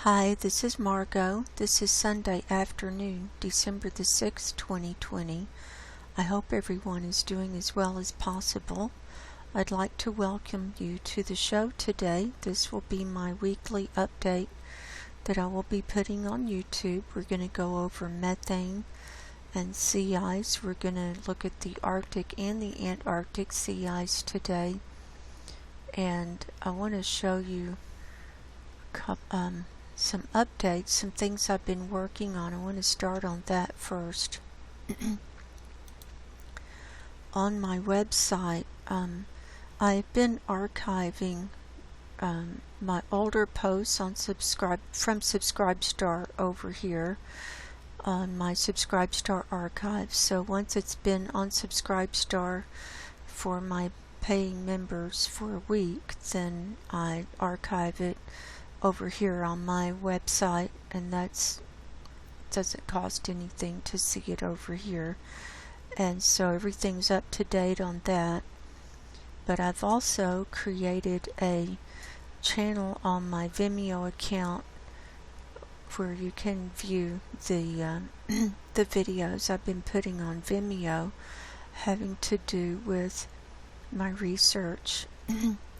Hi, this is Margo. This is Sunday afternoon, December the 6th, 2020. I hope everyone is doing as well as possible. I'd like to welcome you to the show today. This will be my weekly update that I will be putting on YouTube. We're going to go over methane and sea ice. We're going to look at the Arctic and the Antarctic sea ice today. And I want to show you some updates, some things I've been working on. I want to start on that first. On my website, I've been archiving my older posts on from Subscribestar over here on my Subscribestar archive. So once it's been on Subscribestar for my paying members for a week, then I archive it over here on my website, and that doesn't cost anything to see it over here, and so everything's up to date on that. But I've also created a channel on my Vimeo account where you can view the the videos I've been putting on Vimeo having to do with my research.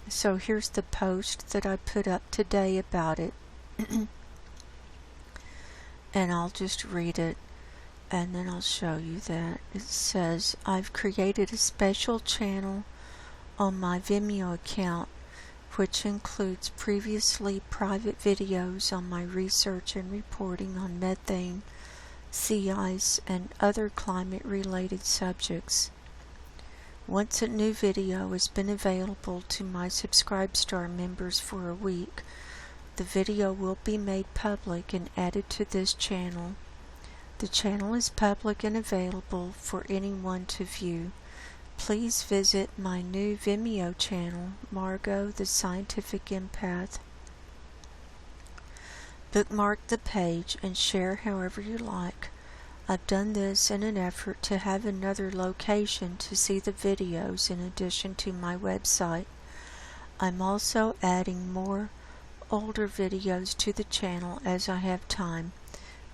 So here's the post that I put up today about it. And I'll just read it and then I'll show you that. It says, I've created a special channel on my Vimeo account which includes previously private videos on my research and reporting on methane, sea ice, and other climate-related subjects. Once a new video has been available to my Subscribestar members for a week, the video will be made public and added to this channel. The channel is public and available for anyone to view. Please visit my new Vimeo channel, Margo the Scientific Empath. Bookmark the page and share however you like. I've done this in an effort to have another location to see the videos in addition to my website. I'm also adding more older videos to the channel as I have time.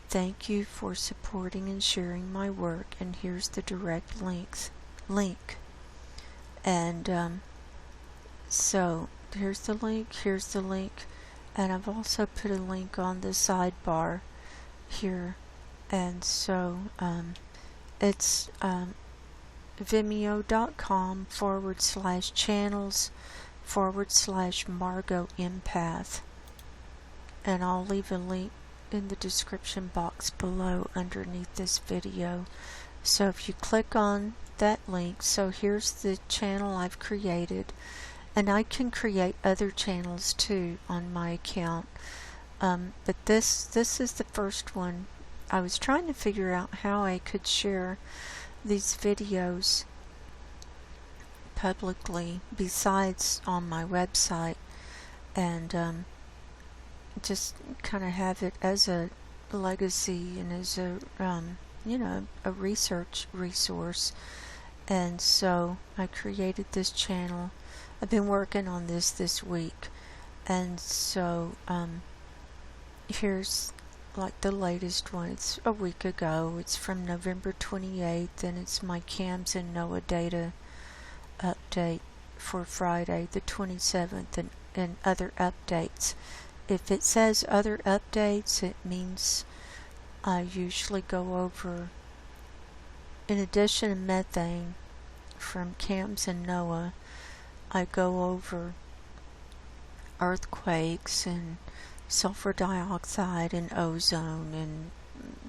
Thank you for supporting and sharing my work, and here's the direct link. And so here's the link, and I've also put a link on the sidebar here. And so it's vimeo.com/channels/Margo Empath. And I'll leave a link in the description box below underneath this video. So if you click on that link, so here's the channel I've created, and I can create other channels too on my account. But this is the first one. I was trying to figure out how I could share these videos publicly besides on my website, and just kind of have it as a legacy and as a a research resource. And so I created this channel. I've been working on this week, and so here's like the latest one. It's a week ago. It's from November 28th, and it's my CAMS and NOAA data update for Friday the 27th, and other updates. If it says other updates, it means I usually go over, in addition to methane from CAMS and NOAA, I go over earthquakes and sulfur dioxide and ozone, and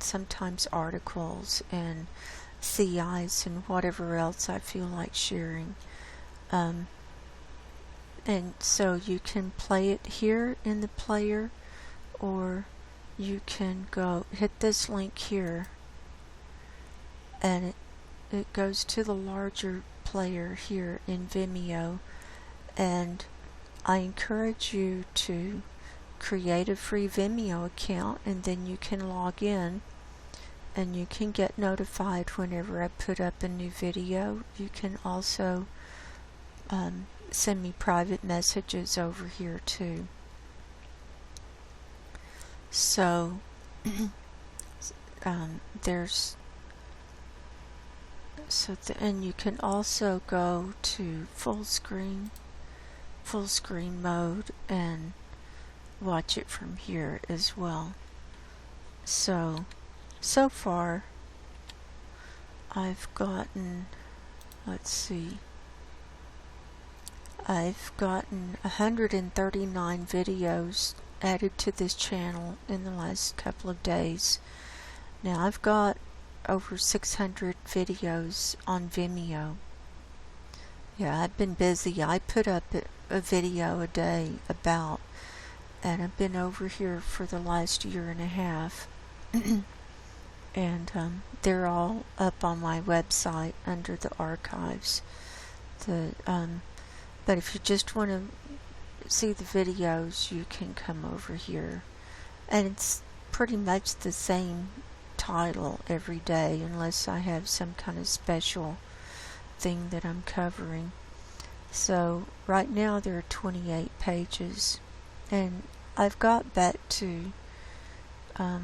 sometimes articles and sea ice and whatever else I feel like sharing. And so you can play it here in the player, or you can go hit this link here and it goes to the larger player here in Vimeo. And I encourage you to create a free Vimeo account, and then you can log in and you can get notified whenever I put up a new video. You can also send me private messages over here too. So and you can also go to full screen mode and watch it from here as well. So far I've gotten, let's see, I've gotten 139 videos added to this channel in the last couple of days. Now I've got over 600 videos on Vimeo. Yeah, I've been busy. I put up a video a day about, and I've been over here for the last year and a half. And they're all up on my website under the archives. But if you just want to see the videos, you can come over here. And it's pretty much the same title every day, unless I have some kind of special thing that I'm covering. So right now there are 28 pages, and I've got back to how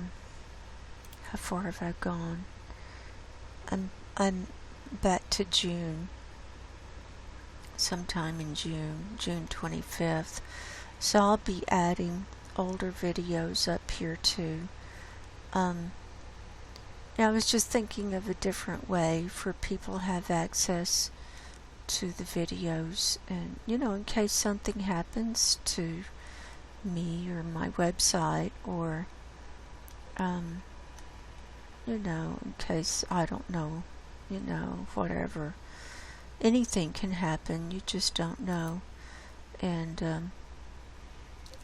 far have I gone? I'm back to June, sometime in June 25th. So I'll be adding older videos up here too. Now I was just thinking of a different way for people to have access to the videos, and in case something happens to me or my website, or in case, I don't know, whatever. Anything can happen, you just don't know. And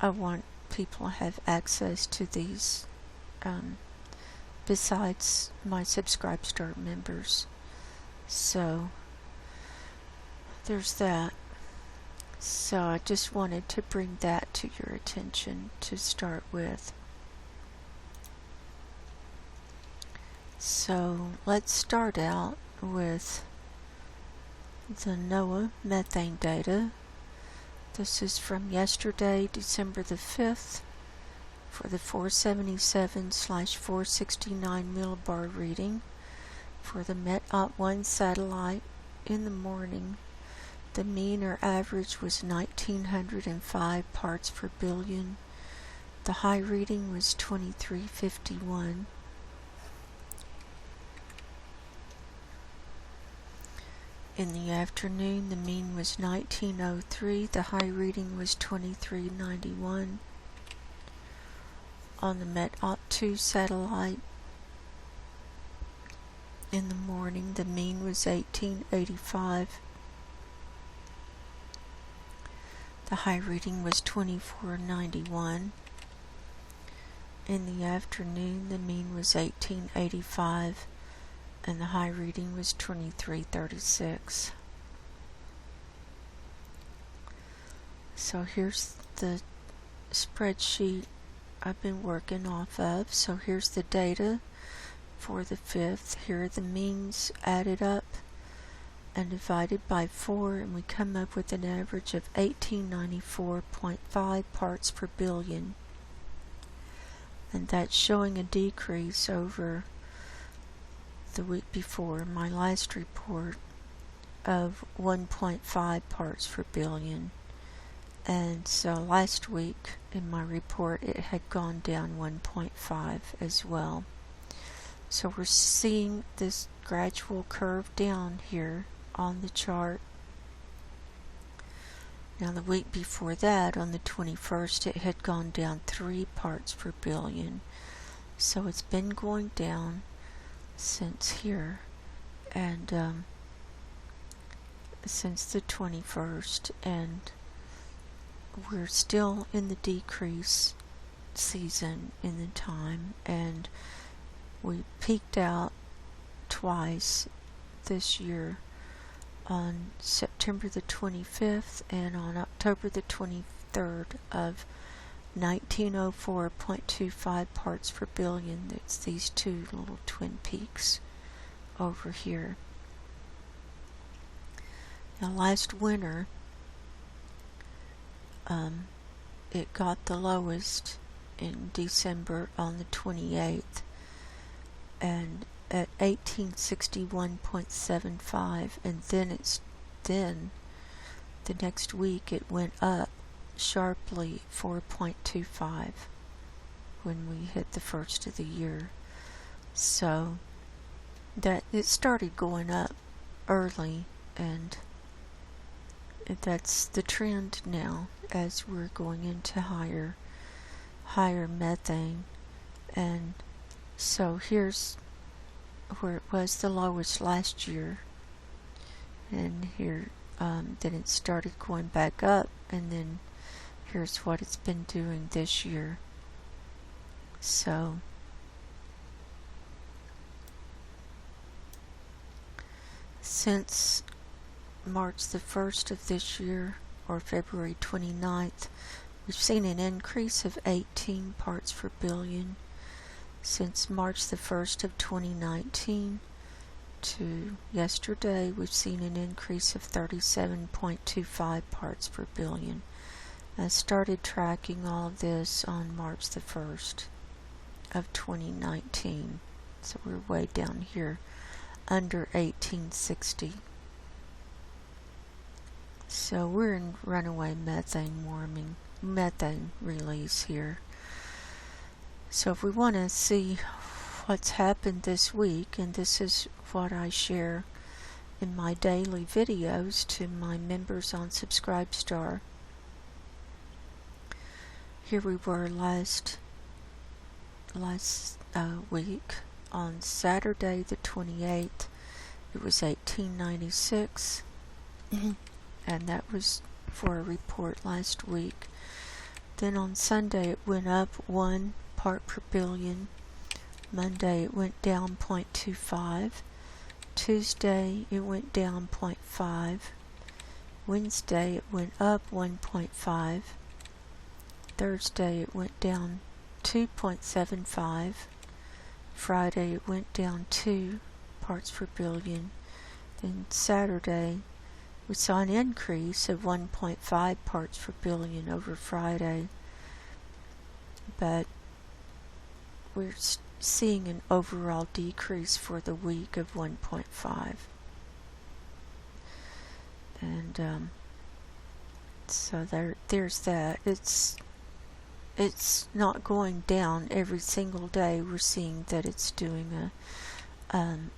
I want people to have access to these besides my Subscribestar members. So there's that. So I just wanted to bring that to your attention to start with. So let's start out with the NOAA methane data. This is from yesterday, December the 5th, for the 477/469 millibar reading for the MET-OP1 satellite in the morning. The mean or average was 1905 parts per billion. The high reading was 2351. In the afternoon, the mean was 1903. The high reading was 2391. On the MET-OP2 satellite in the morning, the mean was 1885. The high reading was 2491. In the afternoon, the mean was 1885. And the high reading was 2336. So here's the spreadsheet I've been working off of. So here's the data for the 5th. Here are the means added up and divided by 4, and we come up with an average of 1894.5 parts per billion. And that's showing a decrease over the week before, my last report, of 1.5 parts per billion. And so last week in my report it had gone down 1.5 as well. So we're seeing this gradual curve down here on the chart. Now the week before that, on the 21st, it had gone down 3 parts per billion. So it's been going down since here, and since the 21st, and we're still in the decrease season in the time, and we peaked out twice this year, on September the 25th and on October the 23rd of 1904.25 parts per billion. That's these two little twin peaks over here. Now last winter, it got the lowest in December on the 28th, and at 1861.75, and then the next week it went up sharply 4.25 when we hit the first of the year. So that it started going up early, and that's the trend now as we're going into higher methane. And so here's where it was the lowest last year, and here then it started going back up, and then here's what it's been doing this year. So since March the 1st of this year, or February 29th, we've seen an increase of 18 parts per billion. Since March the 1st of 2019 to yesterday, we've seen an increase of 37.25 parts per billion. I started tracking all of this on March the 1st of 2019, so we're way down here under 1860. So we're in runaway methane release here. So if we want to see what's happened this week, and this is what I share in my daily videos to my members on Subscribestar. Here we were last week on Saturday the 28th. It was 1896. And that was for a report last week. Then on Sunday it went up 1 part per billion. Monday it went down 0.25. Tuesday it went down 0.5. Wednesday it went up 1.5. Thursday it went down 2.75. Friday it went down 2 parts per billion. Then Saturday we saw an increase of 1.5 parts per billion over Friday, but we're seeing an overall decrease for the week of 1.5. And so there's that. It's not going down every single day. We're seeing that it's doing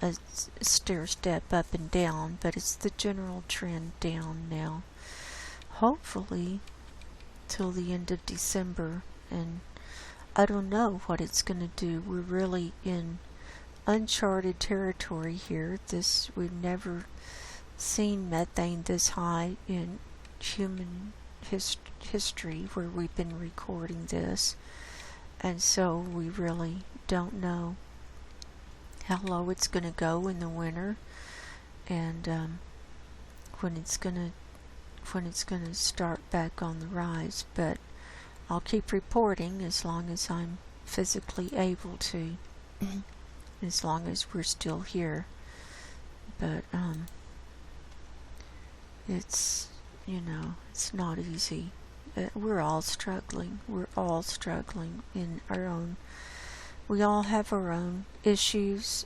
a stair step up and down, but it's the general trend down now. Hopefully till the end of December, and I don't know what it's going to do. We're really in uncharted territory here. We've never seen methane this high in human history where we've been recording this, and so we really don't know how low it's going to go in the winter, and when it's going to start back on the rise. But I'll keep reporting as long as I'm physically able to, as long as we're still here. But it's it's not easy. We're all struggling. We're all struggling in our own. We all have our own issues,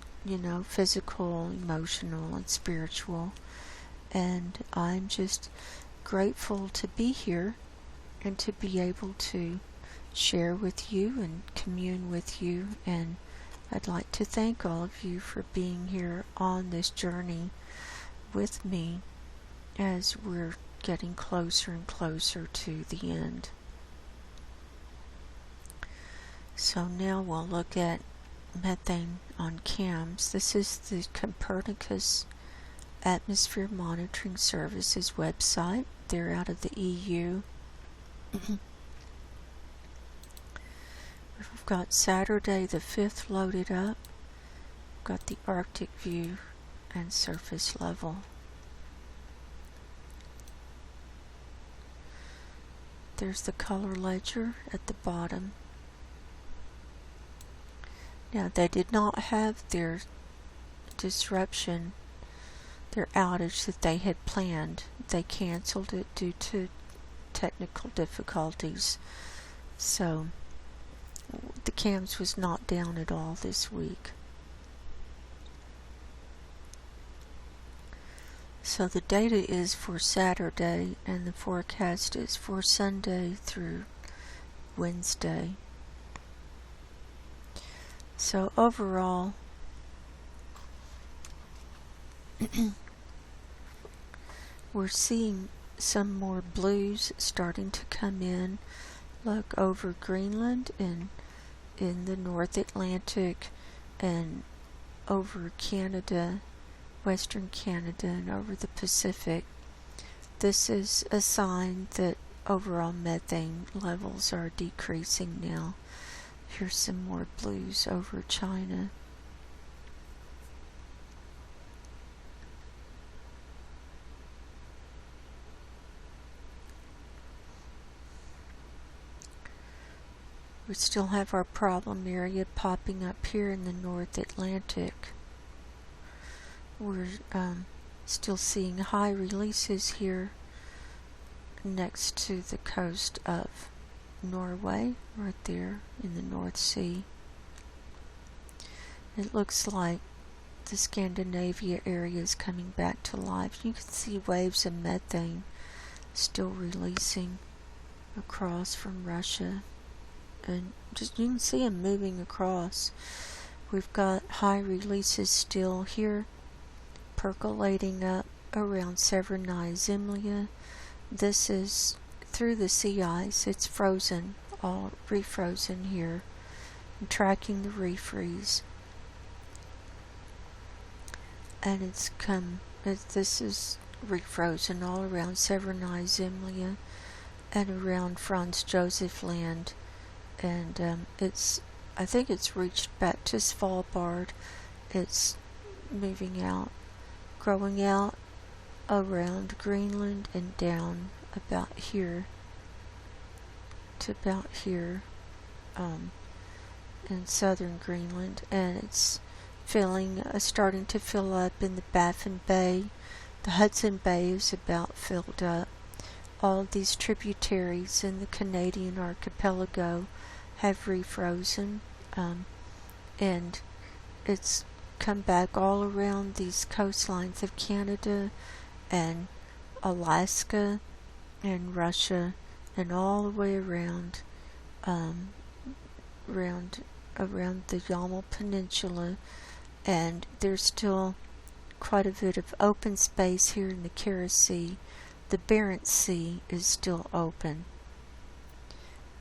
physical, emotional, and spiritual. And I'm just grateful to be here and to be able to share with you and commune with you. And I'd like to thank all of you for being here on this journey with me as we're getting closer and closer to the end. So now we'll look at methane on CAMS. This is the Copernicus Atmosphere Monitoring Services website. They're out of the EU. We've got Saturday the 5th loaded up. We've got the Arctic view and surface level. There's the color ledger at the bottom. Now, they did not have their disruption, their outage that they had planned. They canceled it due to technical difficulties. So the CAMS was not down at all this week. So the data is for Saturday and the forecast is for Sunday through Wednesday. So overall, we're seeing some more blues starting to come in. Look over Greenland and in the North Atlantic and over Canada, Western Canada, and over the Pacific. This is a sign that overall methane levels are decreasing now. Here's some more blues over China. We still have our problem area popping up here in the North Atlantic. We're still seeing high releases here next to the coast of Norway, right there in the North Sea. It looks like the Scandinavia area is coming back to life. You can see waves of methane still releasing across from Russia, and just you can see them moving across. We've got high releases still here percolating up around Severnaya Zemlya. This is through the sea ice. It's frozen, all refrozen here. I'm tracking the refreeze, and this is refrozen all around Severnaya Zemlya and around Franz Josef Land, and I think it's reached back to Svalbard. It's moving out, growing out around Greenland and down about here to about here in southern Greenland, and it's starting to fill up in the Baffin Bay. The Hudson Bay is about filled up. All of these tributaries in the Canadian archipelago have refrozen, and it's come back all around these coastlines of Canada and Alaska and Russia and all the way around around the Yamal Peninsula, and there's still quite a bit of open space here in the Kara Sea. The Barents Sea is still open,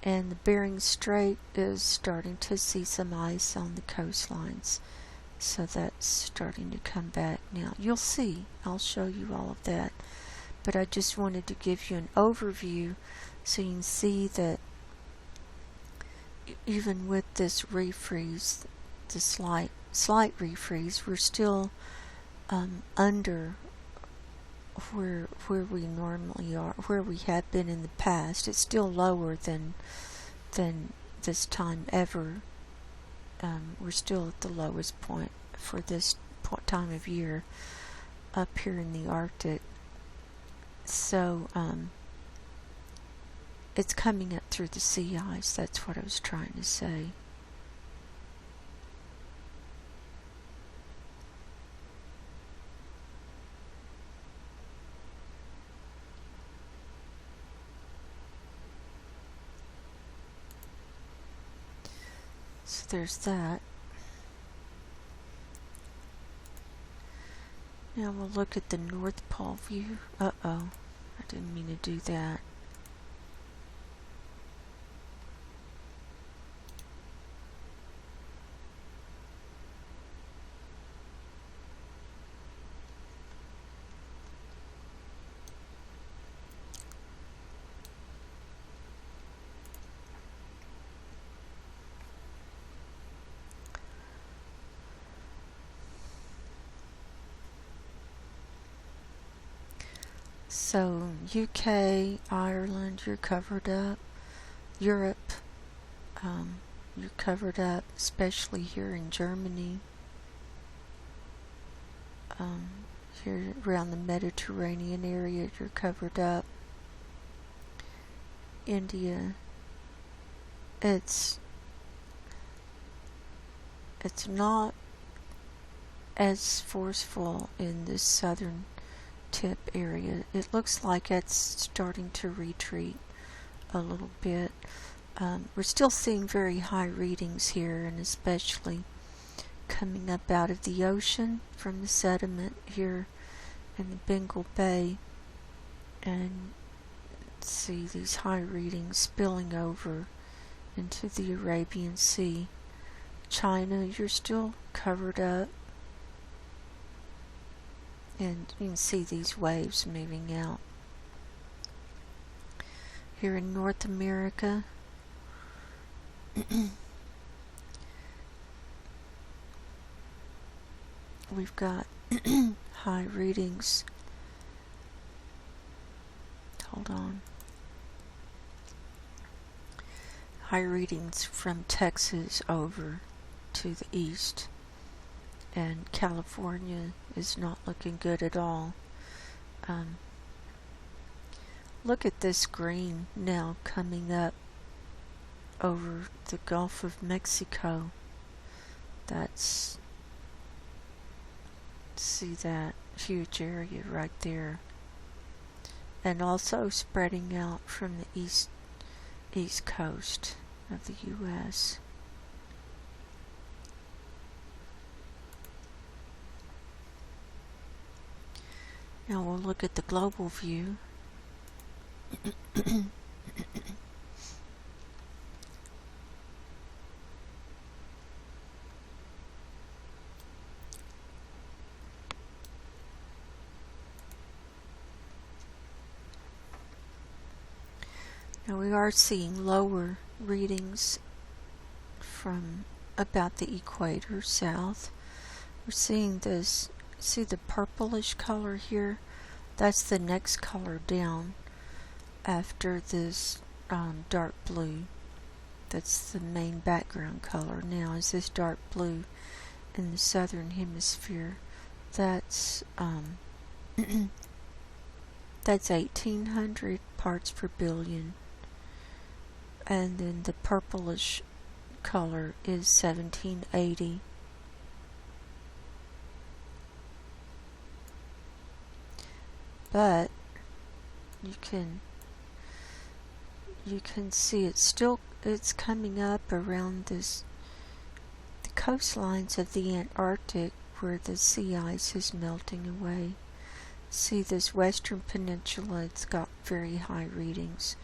and the Bering Strait is starting to see some ice on the coastlines, so that's starting to come back now. You'll see, I'll show you all of that, but I just wanted to give you an overview so you can see that even with this refreeze, the slight refreeze, we're still under where we normally are, where we have been in the past. It's still lower than this time ever. We're still at the lowest point for this time of year up here in the Arctic. So it's coming up through the sea ice. That's what I was trying to say. So there's that. Now we'll look at the North Pole view. Uh-oh, I didn't mean to do that. So UK, Ireland, you're covered up. Europe, you're covered up, especially here in Germany. Here around the Mediterranean area, you're covered up. India, it's it's not as forceful in this southern tip area. It looks like it's starting to retreat a little bit. We're still seeing very high readings here, and especially coming up out of the ocean from the sediment here in the Bengal Bay, and see these high readings spilling over into the Arabian Sea. China, you're still covered up, and you can see these waves moving out. Here in North America, we've got high readings. Hold on. High readings from Texas over to the east, and California is not looking good at all. Look at this green now coming up over the Gulf of Mexico. See that huge area right there, and also spreading out from the east coast of the U.S. Now we'll look at the global view. Now we are seeing lower readings from about the equator south. We're seeing this, see the purplish color here? That's the next color down after this dark blue. That's the main background color now, is this dark blue in the southern hemisphere. That's that's 1800 parts per billion, and then the purplish color is 1780. But you can see it's coming up around the coastlines of the Antarctic, where the sea ice is melting away. See this western peninsula, it's got very high readings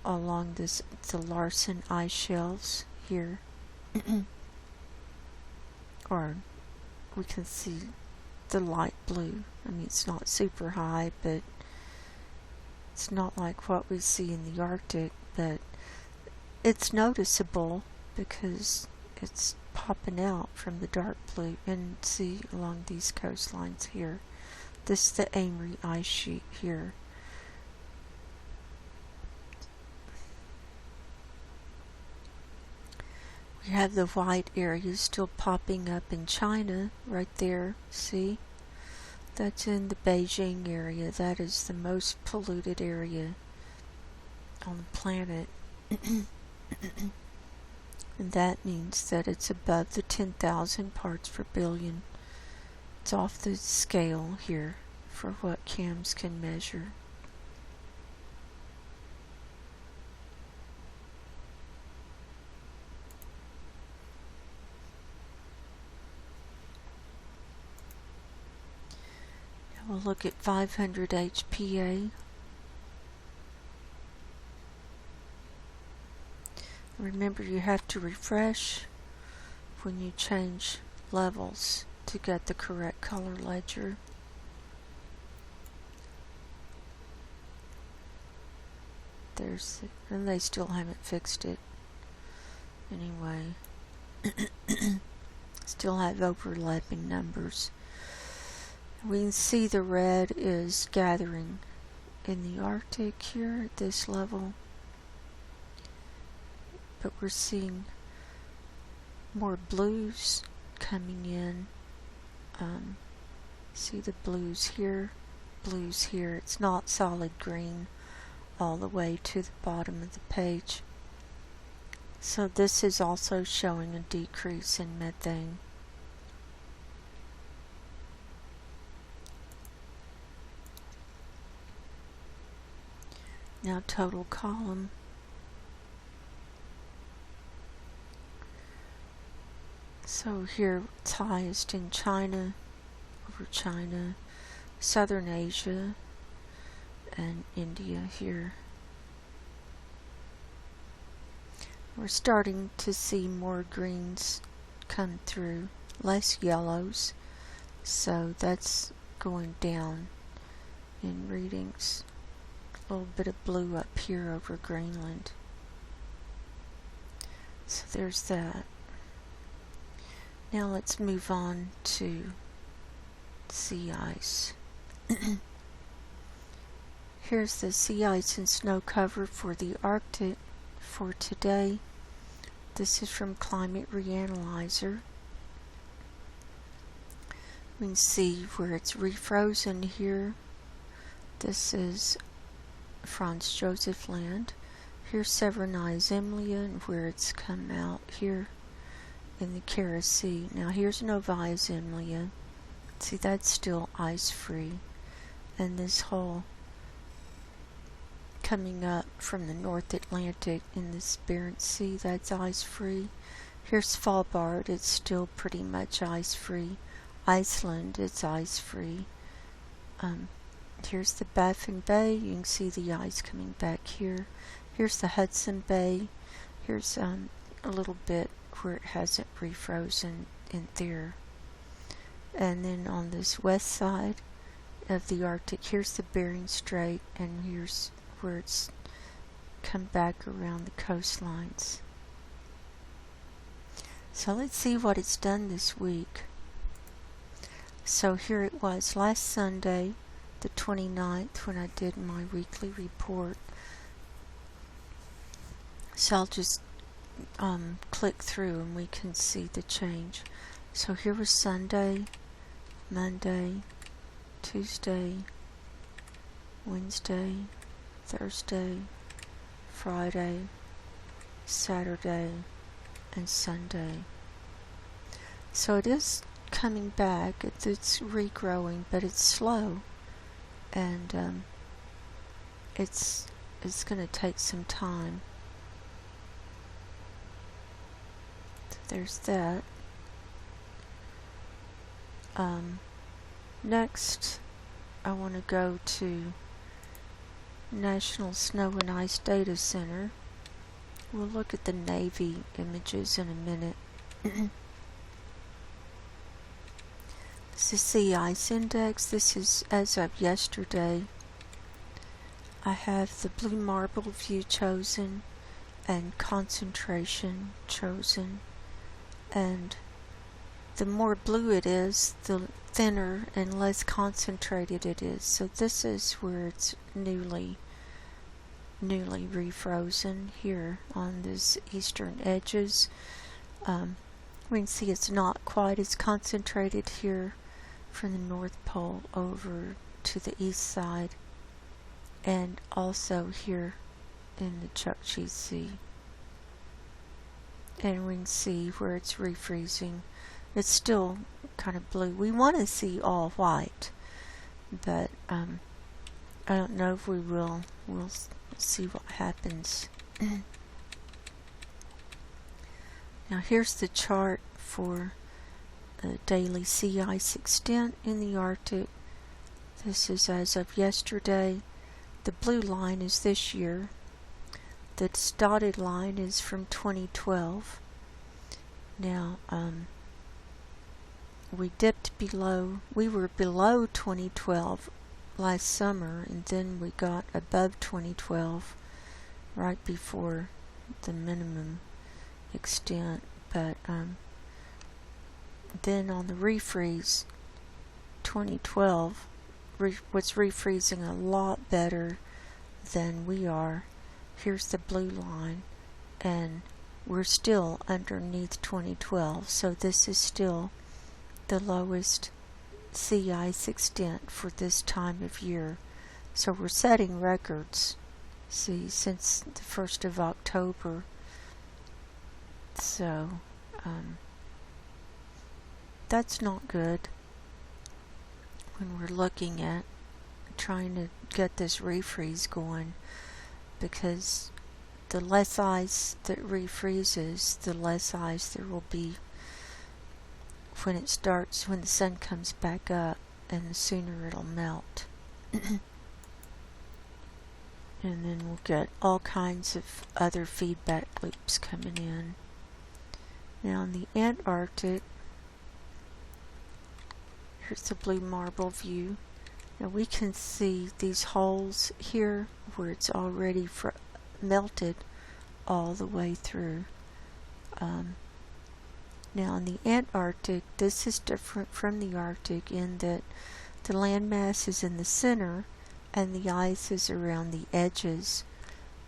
along the Larsen ice shelves here. Or we can see the light blue. I mean, it's not super high, but it's not like what we see in the Arctic, but it's noticeable because it's popping out from the dark blue. And see along these coastlines here, this is the Amory ice sheet here. We have the white areas still popping up in China right there, see? That's in the Beijing area. That is the most polluted area on the planet. And that means that it's above the 10,000 parts per billion. It's off the scale here for what CAMS can measure. We'll look at 500 HPA. Remember, you have to refresh when you change levels to get the correct color ledger. And they still haven't fixed it. Anyway, still have overlapping numbers. We can see the red is gathering in the Arctic here at this level, but we're seeing more blues coming in. See the blues here, blues here. It's not solid green all the way to the bottom of the page. So this is also showing a decrease in methane. Now total column. So here it's highest in China, over China, Southern Asia, and India here. We're starting to see more greens come through, less yellows, so that's going down in readings. A little bit of blue up here over Greenland. So there's that. Now let's move on to sea ice. Here's the sea ice and snow cover for the Arctic for today. This is from Climate Reanalyzer. We can see where it's refrozen here. This is Franz Josef Land. Here's Severny Zemlya and where it's come out here in the Kara Sea. Now here's Novaya Zemlya. See, that's still ice-free. And this whole coming up from the North Atlantic in this Barents Sea, that's ice-free. Here's Svalbard, it's still pretty much ice-free. Iceland, it's ice-free. Here's the Baffin Bay, you can see the ice coming back here. Here's the Hudson Bay. Here's a little bit where it hasn't refrozen in there. And then on this west side of the Arctic, here's the Bering Strait, and here's where it's come back around the coastlines. So let's see what it's done this week. So here it was last Sunday, the 29th, when I did my weekly report. So I'll just click through and we can see the change. So here was Sunday, Monday, Tuesday, Wednesday, Thursday, Friday, Saturday, and Sunday. So it is coming back, it's regrowing, but it's slow, and it's going to take some time. So there's that. Next, I want to go to National Snow and Ice Data Center. We'll look at the Navy images in a minute. This is Sea Ice Index. This is as of yesterday. I have the blue marble view chosen and concentration chosen, and the more blue it is, the thinner and less concentrated it is. So this is where it's newly refrozen here on these eastern edges. We can see it's not quite as concentrated here from the North Pole over to the east side, and also here in the Chukchi Sea. And we can see where it's refreezing. It's still kind of blue. We want to see all white, but I don't know if we will. We'll see what happens. Now here's the chart for the daily sea ice extent in the Arctic. This is as of yesterday. The blue line is this year. The dotted line is from 2012. Now, we dipped below, we were below 2012 last summer, and then we got above 2012 right before the minimum extent, but then on the refreeze, 2012 was refreezing a lot better than we are. Here's the blue line, and we're still underneath 2012, so this is still the lowest sea ice extent for this time of year. So we're setting records, see, since the 1st of October. So that's not good when we're looking at trying to get this refreeze going, because the less ice that refreezes, the less ice there will be when the sun comes back up, and the sooner it'll melt. And then we'll get all kinds of other feedback loops coming in. Now in the Antarctic, here's the blue marble view. Now we can see these holes here where it's already melted all the way through. Now in the Antarctic, this is different from the Arctic in that the landmass is in the center and the ice is around the edges,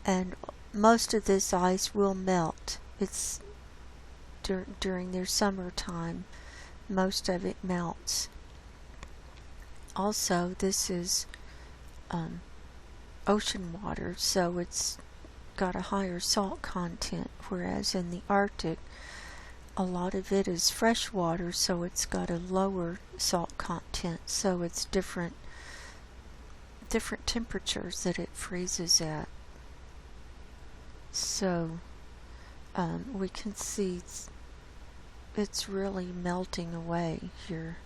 and most of this ice will melt. It's during their summertime, most of it melts. Also, this is ocean water, so it's got a higher salt content, whereas in the Arctic a lot of it is fresh water, so it's got a lower salt content, so it's different temperatures that it freezes at. So we can see it's really melting away here.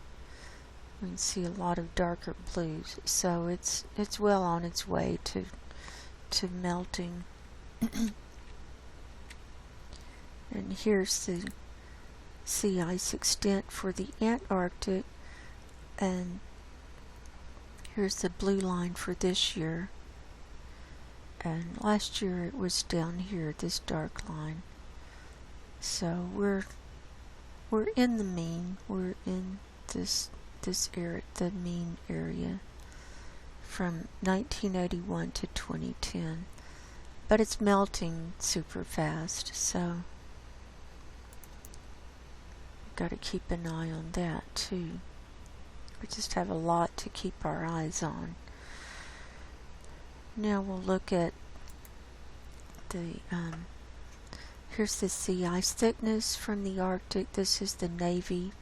We can see a lot of darker blues, so it's well on its way to melting. And here's the sea ice extent for the Antarctic, and here's the blue line for this year, and last year it was down here, this dark line. So we're in the mean. We're in this area, the mean area, from 1981 to 2010, but it's melting super fast, so got to keep an eye on that too. We just have a lot to keep our eyes on. Now we'll look at the here's the sea ice thickness from the Arctic. This is the Navy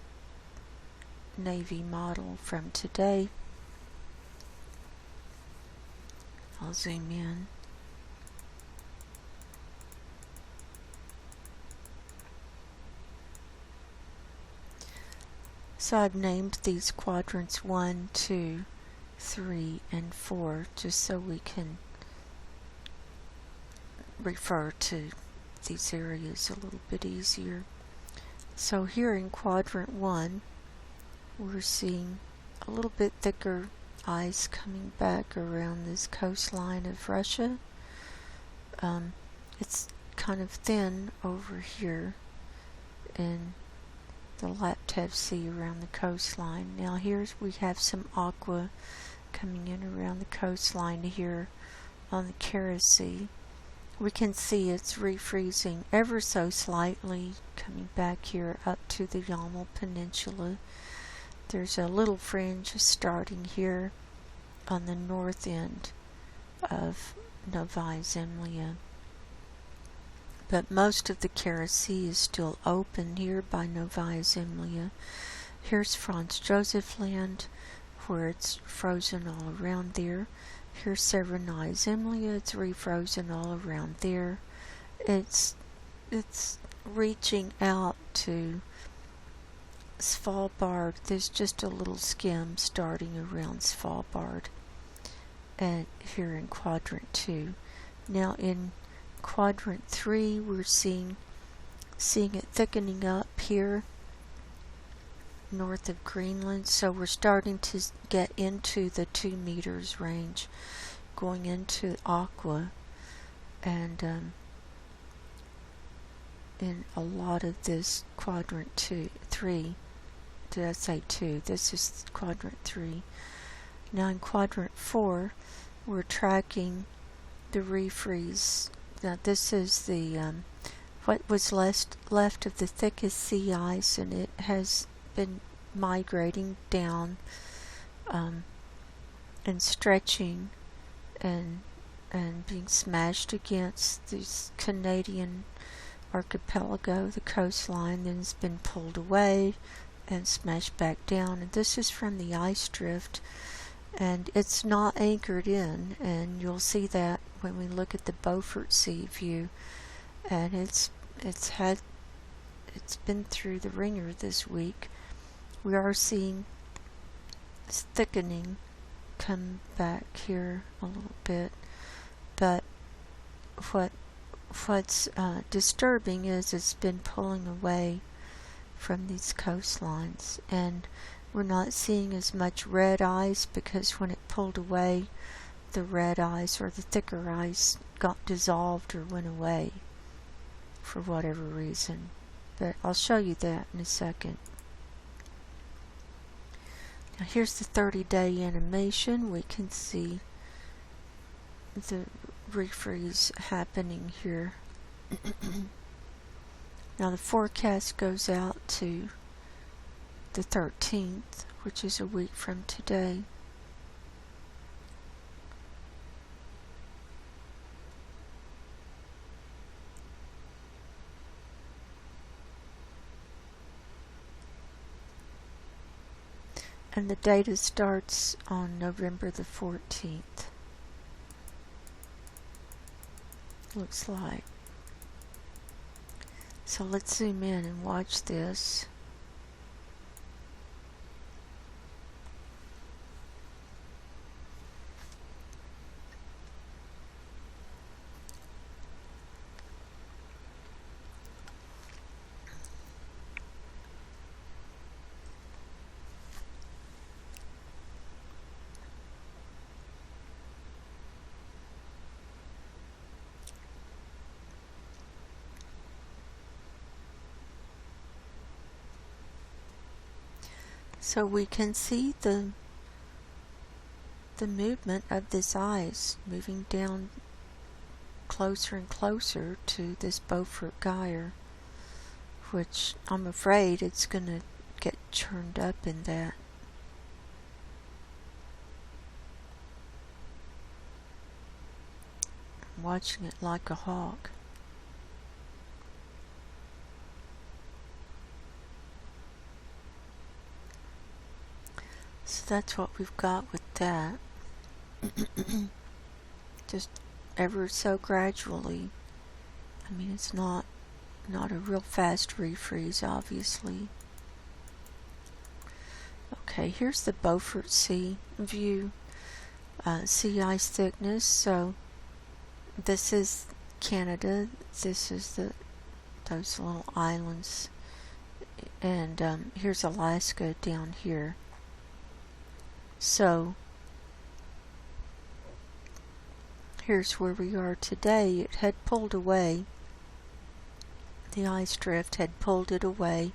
model from today. I'll zoom in. So I've named these quadrants 1, 2, 3, and 4 just so we can refer to these areas a little bit easier. So here in quadrant 1, we're seeing a little bit thicker ice coming back around this coastline of Russia. It's kind of thin over here in the Laptev Sea around the coastline. Now we have some aqua coming in around the coastline here on the Kara Sea. We can see it's refreezing ever so slightly coming back here up to the Yamal Peninsula. There's a little fringe starting here on the north end of Novaya Zemlya. But most of the Kara Sea is still open here by Novaya Zemlya. Here's Franz Josef Land, where it's frozen all around there. Here's Severnaya Zemlya, it's refrozen all around there. It's reaching out to Svalbard. There's just a little skim starting around Svalbard, and here in quadrant 2. Now in quadrant 3, we're seeing it thickening up here north of Greenland, so we're starting to get into the 2 meters range, going into aqua, and in a lot of this quadrant 3, did I say 2? This is quadrant 3. Now in quadrant 4, we're tracking the refreeze. Now this is the what was left of the thickest sea ice, and it has been migrating down and stretching and being smashed against these Canadian archipelago, the coastline, then it's been pulled away and smashed back down. And this is from the ice drift, and it's not anchored in, and you'll see that when we look at the Beaufort Sea view. And it's been through the ringer this week. We are seeing this thickening come back here a little bit, but what's disturbing is it's been pulling away from these coastlines, and we're not seeing as much red ice, because when it pulled away, the red ice or the thicker ice got dissolved or went away for whatever reason. But I'll show you that in a second. Now here's the 30-day animation. We can see the refreeze happening here. Now the forecast goes out to the 13th, which is a week from today. And the data starts on November the 14th. Looks like. So let's zoom in and watch this. So we can see the movement of this ice moving down closer and closer to this Beaufort Gyre, which I'm afraid it's going to get churned up in that. I'm watching it like a hawk. So that's what we've got with that. Just ever so gradually. I mean, it's not a real fast refreeze, obviously. Okay, here's the Beaufort Sea view. Sea ice thickness. So this is Canada. This is those little islands, and here's Alaska down here. So here's where we are today. It had pulled away. The ice drift had pulled it away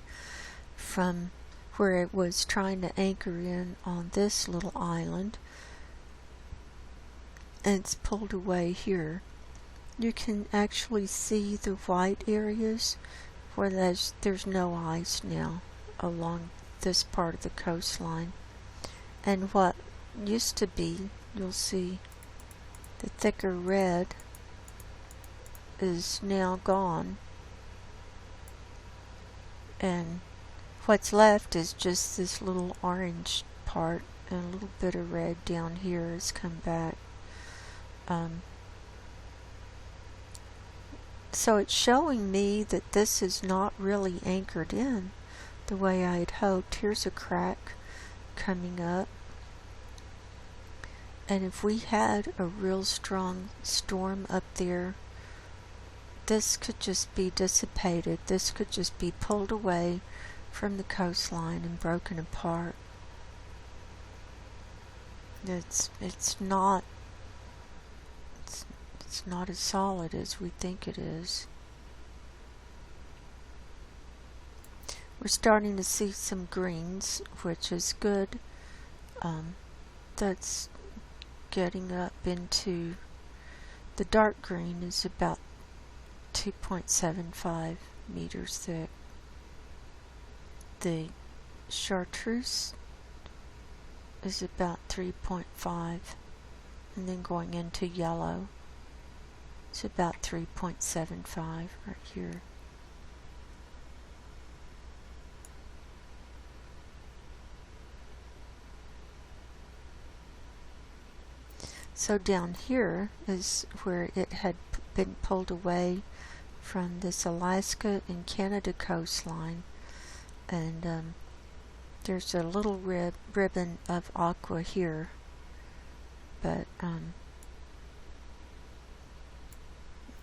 from where it was trying to anchor in on this little island, and it's pulled away here. You can actually see the white areas where there's no ice now along this part of the coastline. And what used to be, you'll see the thicker red is now gone, and what's left is just this little orange part, and a little bit of red down here has come back. So it's showing me that this is not really anchored in the way I had hoped. Here's a crack coming up, and if we had a real strong storm up there, this could just be dissipated. This could just be pulled away from the coastline and broken apart. It's not as solid as we think it is. We're starting to see some greens, which is good. That's getting up into the dark green is about 2.75 meters thick. The chartreuse is about 3.5, and then going into yellow, it's about 3.75 right here. So down here is where it had been pulled away from this Alaska and Canada coastline, and there's a little ribbon of aqua here, but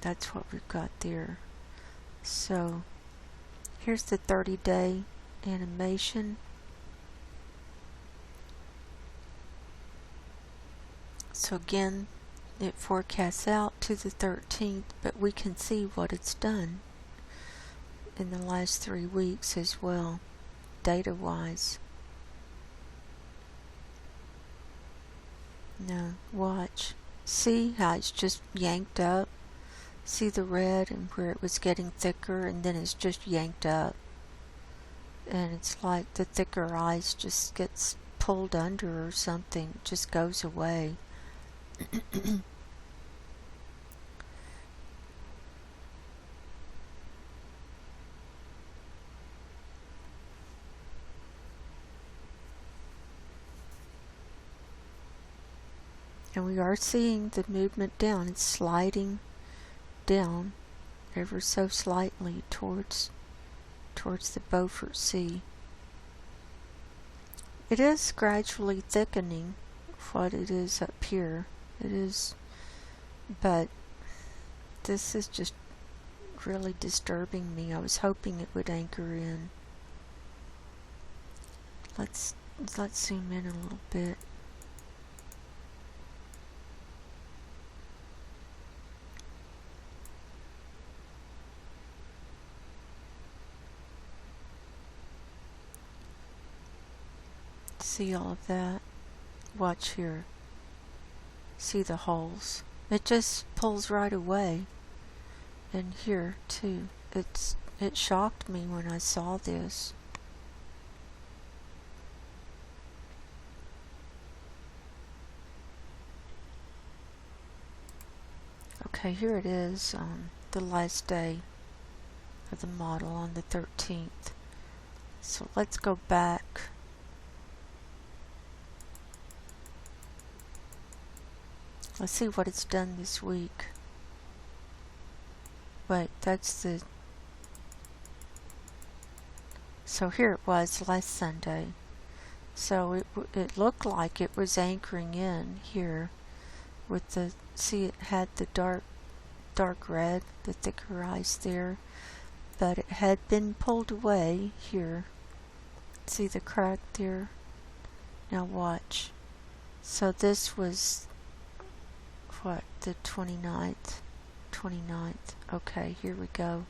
that's what we've got there. So here's the 30-day animation. So again, it forecasts out to the 13th, but we can see what it's done in the last 3 weeks as well, data-wise. Now, watch. See how it's just yanked up? See the red and where it was getting thicker, and then it's just yanked up. And it's like the thicker ice just gets pulled under or something, it just goes away. And we are seeing the movement down. It's sliding down ever so slightly towards the Beaufort Sea. It is gradually thickening what it is up here. It is, but this is just really disturbing me. I was hoping it would anchor in. Let's zoom in a little bit. See all of that? Watch here. See the holes? It just pulls right away. And here too. It shocked me when I saw this. Okay, here it is on the last day of the model on the 13th. So let's go back. Let's see what it's done this week. Wait, that's the... So here it was last Sunday. So it looked like it was anchoring in here with the... See, it had the dark red, the thicker ice there. But it had been pulled away here. See the crack there? Now watch. So this was... What, the 29th? Okay, here we go.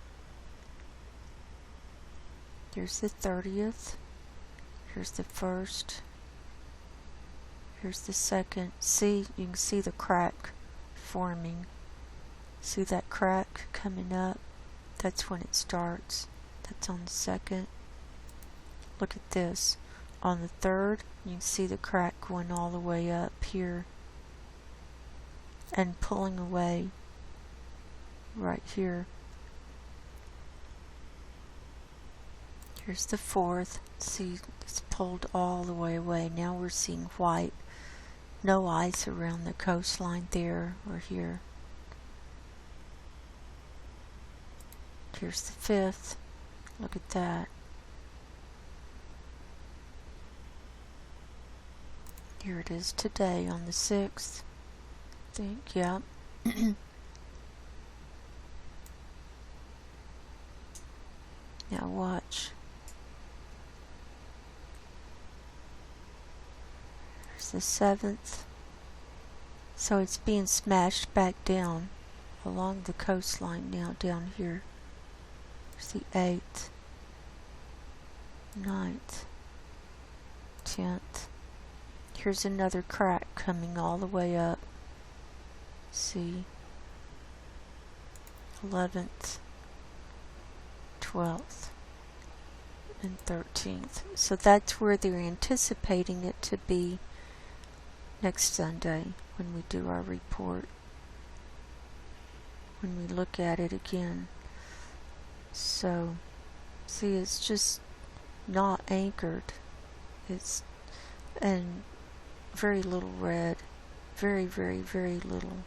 Here's the 30th. Here's the 1st. Here's the 2nd. See, you can see the crack forming. See that crack coming up? That's when it starts. That's on the 2nd. Look at this. On the 3rd, you can see the crack going all the way up here and pulling away right here. Here's the 4th. See, it's pulled all the way away. Now we're seeing white. No ice around the coastline there or here. Here's the 5th. Look at that. Here it is today on the 6th. I think, yeah. Now watch. Here's the 7th. So it's being smashed back down along the coastline now down here. Here's the 8th, 9th, 10th. Here's another crack coming all the way up. See? 11th, 12th, and 13th. So that's where they're anticipating it to be next Sunday when we do our report, when we look at it again. So, see, it's just not anchored. It's, and very little red. Very, very, very little.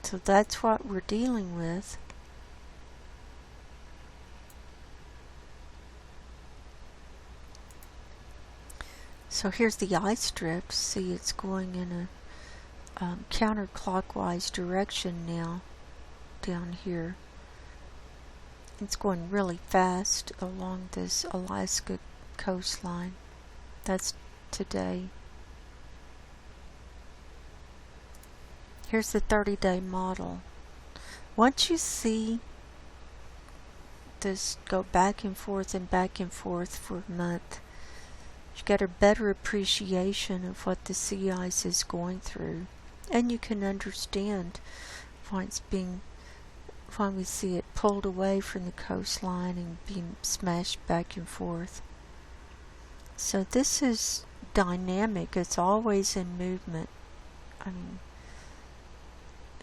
So that's what we're dealing with. So here's the ice drift. See, it's going in a counterclockwise direction now down here. It's going really fast along this Alaska coastline. That's today. Here's the 30-day model. Once you see this go back and forth for a month, you get a better appreciation of what the sea ice is going through, and you can understand why we see it pulled away from the coastline and being smashed back and forth. So this is dynamic. It's always in movement. I mean,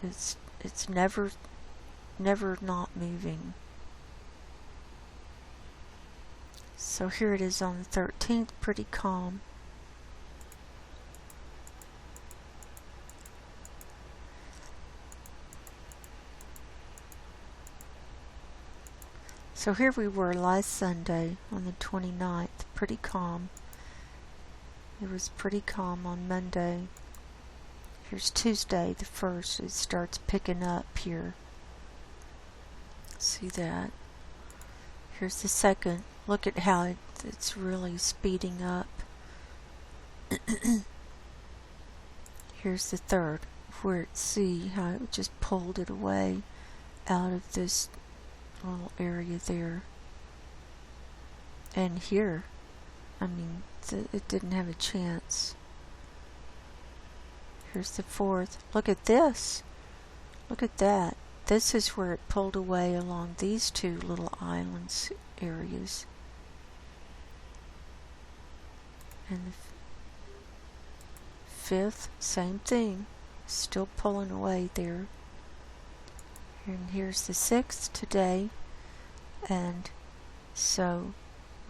it's never not moving. So here it is on the 13th, pretty calm. So here we were last Sunday on the 29th, pretty calm. It was pretty calm on Monday. Here's Tuesday, the 1st. It starts picking up here. See that? Here's the 2nd. Look at how it's really speeding up. Here's the 3rd, where see how it just pulled it away out of this little area there. And here, I mean, it didn't have a chance. Here's the 4th. Look at this. Look at that. This is where it pulled away along these two little islands areas. And the 5th, same thing. Still pulling away there. And here's the 6th today. And so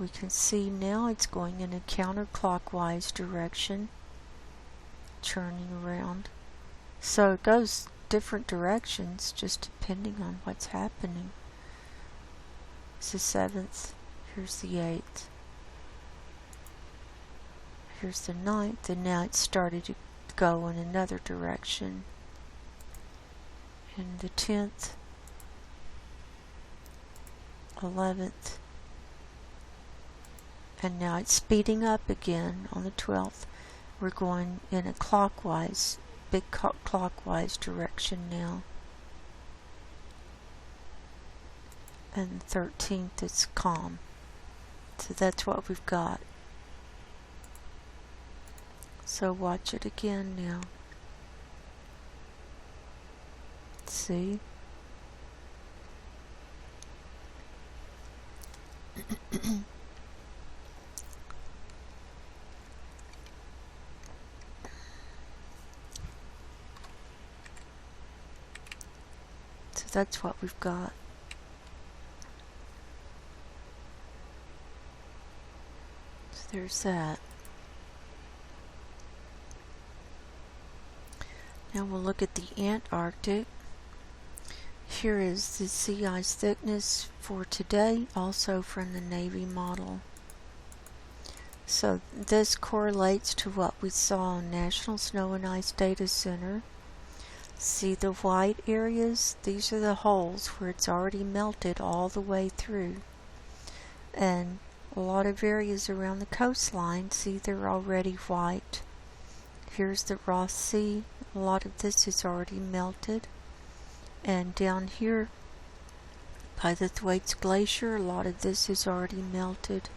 we can see now it's going in a counterclockwise direction, churning around. So it goes different directions just depending on what's happening. It's the 7th. Here's the 8th. Here's the 9th, and now it started to go in another direction. And the 10th, 11th, and now it's speeding up again on the 12th. We're going in a clockwise, big clockwise direction now. And the 13th, it's calm. So that's what we've got. So watch it again now. See? So that's what we've got. So there's that. Now we'll look at the Antarctic. Here is the sea ice thickness for today, also from the Navy model. So this correlates to what we saw on National Snow and Ice Data Center. See the white areas? These are the holes where it's already melted all the way through. And a lot of areas around the coastline, see, they're already white. Here's the Ross Sea. A lot of this is already melted. And down here by the Thwaites Glacier, a lot of this is already melted.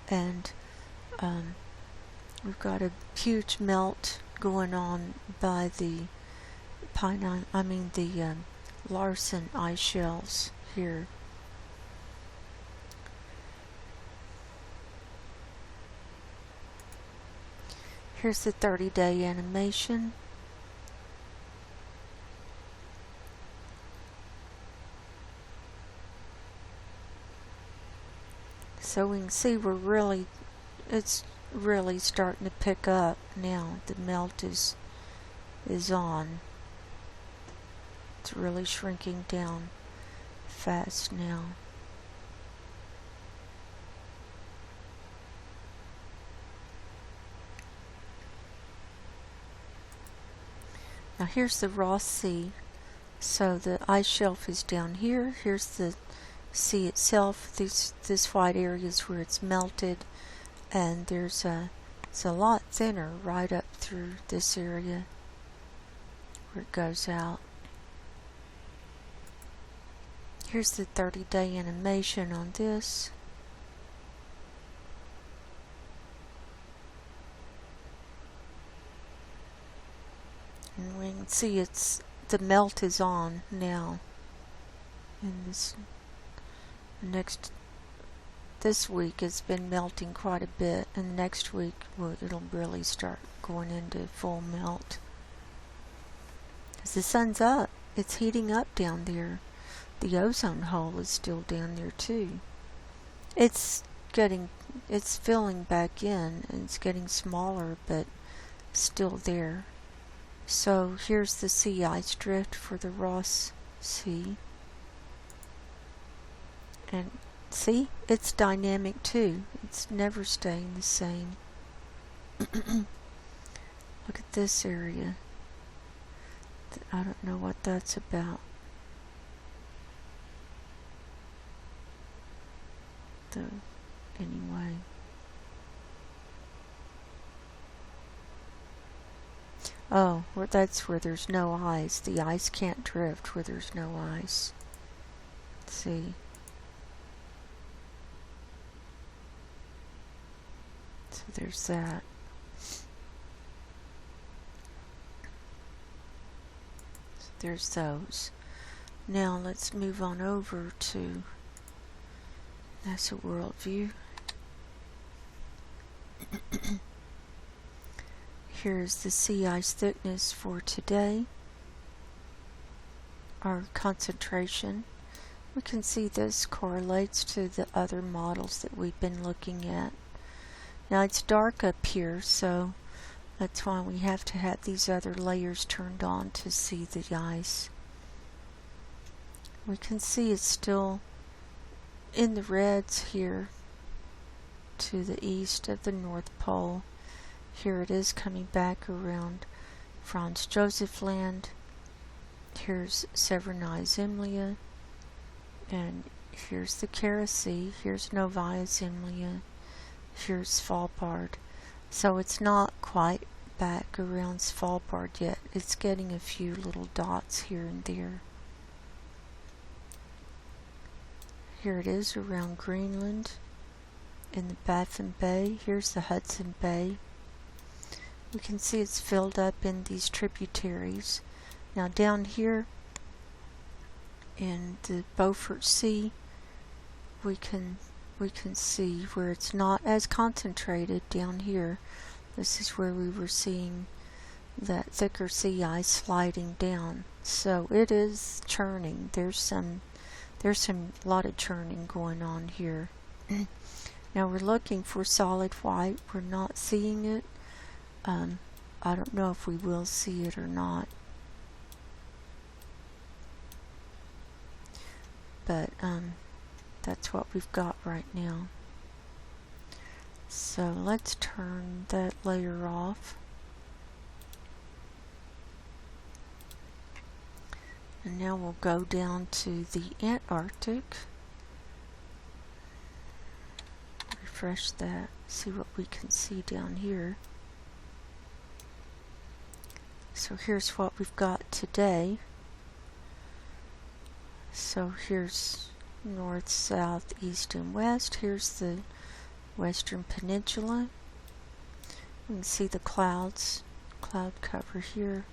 And we've got a huge melt going on by the Larsen ice shelves here. Here's the 30-day animation. So we can see it's really starting to pick up now. The melt is on. It's really shrinking down fast now. Now here's the Ross Sea. So the ice shelf is down here. Here's the sea itself. This white area is where it's melted, and it's a lot thinner right up through this area where it goes out. Here's the 30-day animation on this. And we can see the melt is on now. And this week it's been melting quite a bit, and next week it'll really start going into full melt. As the sun's up, it's heating up down there. The ozone hole is still down there too. It's filling back in, and it's getting smaller, but still there. So here's the sea ice drift for the Ross Sea. And see, it's dynamic too. It's never staying the same. Look at this area. I don't know what that's about. Anyway. Oh, well, that's where there's no ice. The ice can't drift where there's no ice. Let's see. So there's that. So there's those. Now let's move on over to NASA Worldview. Here's the sea ice thickness for today, our concentration. We can see this correlates to the other models that we've been looking at. Now it's dark up here, so that's why we have to have these other layers turned on to see the ice. We can see it's still in the reds here to the east of the North Pole. Here it is coming back around Franz Josef Land. Here's Severnae Zemlya, and here's the Kara Sea. Here's Novaya Zemlya. Here's Svalbard. So it's not quite back around Svalbard yet. It's getting a few little dots here and there. Here it is around Greenland in the Baffin Bay. Here's the Hudson Bay. We can see it's filled up in these tributaries. Now down here in the Beaufort Sea, we can see where it's not as concentrated down here. This is where we were seeing that thicker sea ice sliding down. So it is churning. There's a lot of churning going on here. Now we're looking for solid white. We're not seeing it. I don't know if we will see it or not. But that's what we've got right now. So let's turn that layer off. And now we'll go down to the Antarctic. Refresh that, see what we can see down here. So here's what we've got today. So here's north, south, east, and west. Here's the Western Peninsula. You can see the cloud cover here.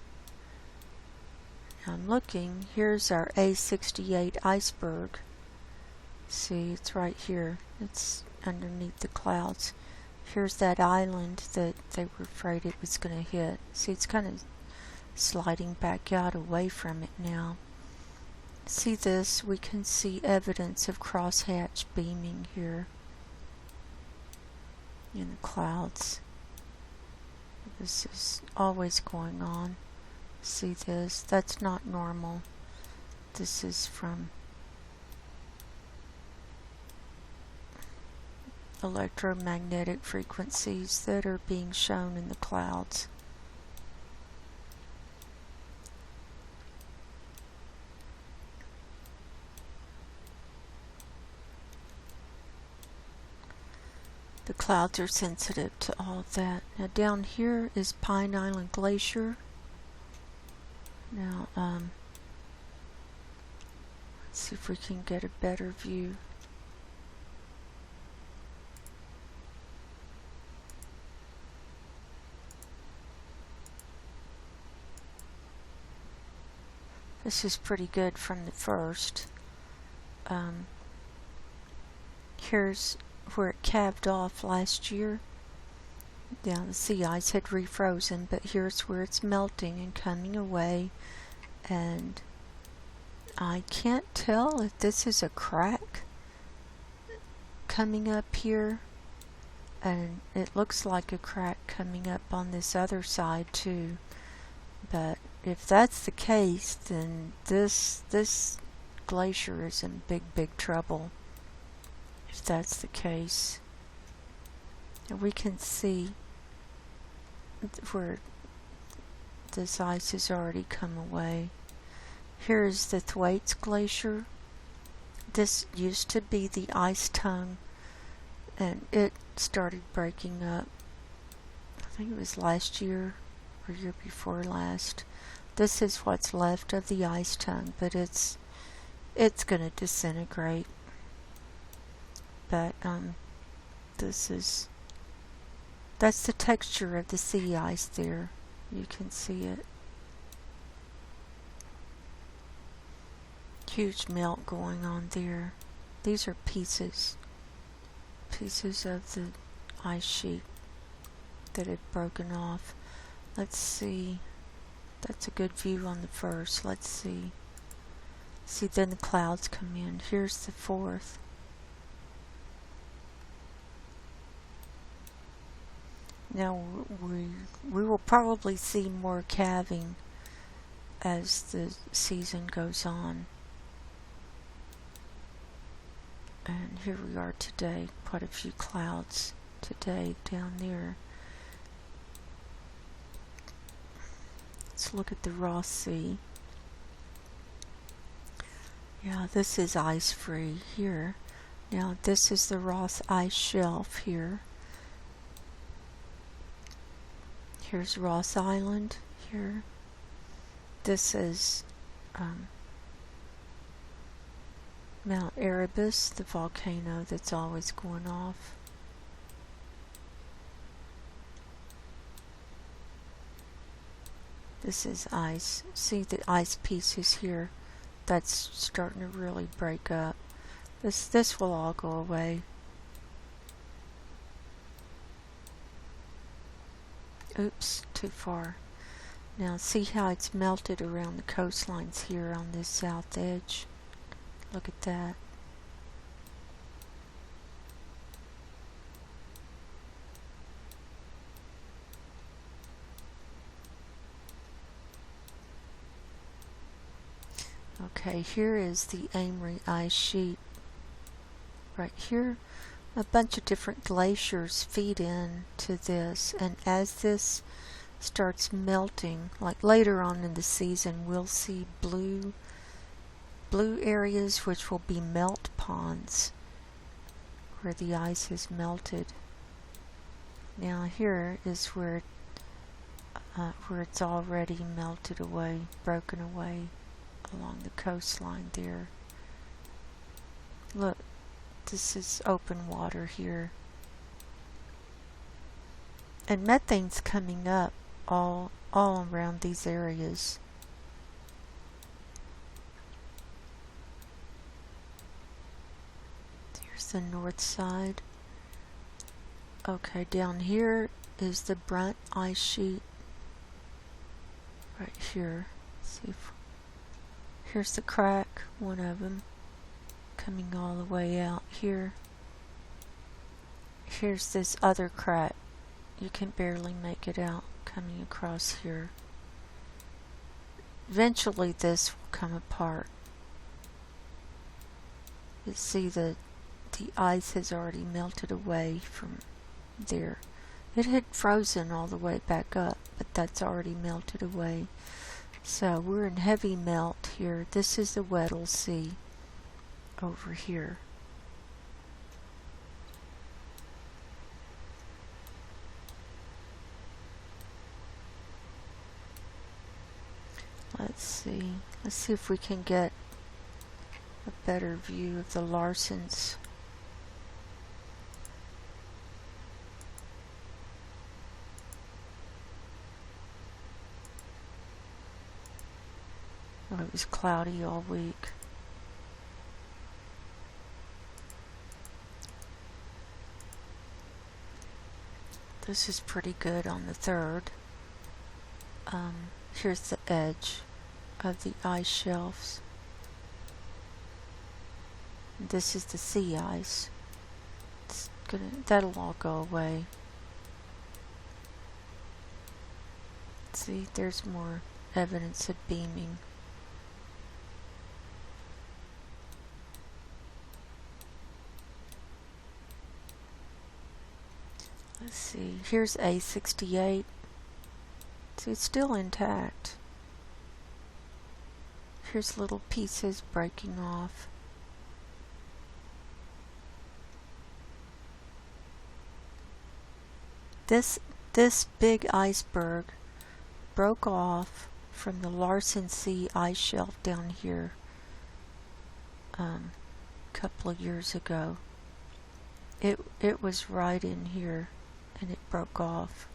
I'm looking, here's our A68 iceberg. See, it's right here. It's underneath the clouds. Here's that island that they were afraid it was going to hit. See, it's kind of sliding back out away from it now. See this? We can see evidence of crosshatch beaming here. in the clouds. This is always going on. See this? That's not normal. This is from electromagnetic frequencies that are being shown in the clouds. The clouds are sensitive to all of that. Now down here is Pine Island Glacier. Now, let's see if we can get a better view. This is pretty good from the first. Here's where it calved off last year. Now the sea ice had refrozen, but here's where it's melting and coming away, and I can't tell if this is a crack coming up here, and it looks like a crack coming up on this other side too, but if that's the case, then this glacier is in big trouble. If that's the case, and we can see where this ice has already come away. Here's the Thwaites Glacier. This used to be the ice tongue, and it started breaking up. I think it was last year or year before last. This is what's left of the ice tongue, but it's going to disintegrate. But that's the texture of the sea ice there. You can see it. Huge melt going on there. These are pieces of the ice sheet that had broken off. Let's see. That's a good view on the first. Let's see. See, then the clouds come in. Here's the fourth. Now we will probably see more calving as the season goes on. And here we are today, quite a few clouds today down there. Let's look at the Ross Sea. Yeah, this is ice-free here. Now this is the Ross Ice Shelf here. Here's Ross Island here. This is Mount Erebus, the volcano that's always going off. This is ice. See the ice pieces here? That's starting to really break up. This will all go away. Oops, too far. Now see how it's melted around the coastlines here on this south edge. Look at that. Okay, here is the Amory ice sheet. Right here, a bunch of different glaciers feed in to this, and as this starts melting, like later on in the season, we'll see blue areas which will be melt ponds where the ice has melted. Now here is where it's already melted away, broken away along the coastline there. Look, this is open water here. And methane's coming up all around these areas. Here's the north side. Okay, down here is the Brunt ice sheet. Right here. Let's see if here's the crack, one of them, coming all the way out here. Here's this other crack. You can barely make it out coming across here. Eventually this will come apart. You see the ice has already melted away from there. It had frozen all the way back up, but that's already melted away. So we're in heavy melt here. This is the Weddell Sea over here. Let's see if we can get a better view of the Larsens. Oh, it was cloudy all week. This is pretty good on the 3rd. Here's the edge of the ice shelves. This is the sea ice. That'll all go away. See, there's more evidence of beaming. Let's see, here's A68. See, it's still intact. Here's little pieces breaking off. This big iceberg broke off from the Larsen Sea ice shelf down here a couple of years ago. It was right in here and it broke off,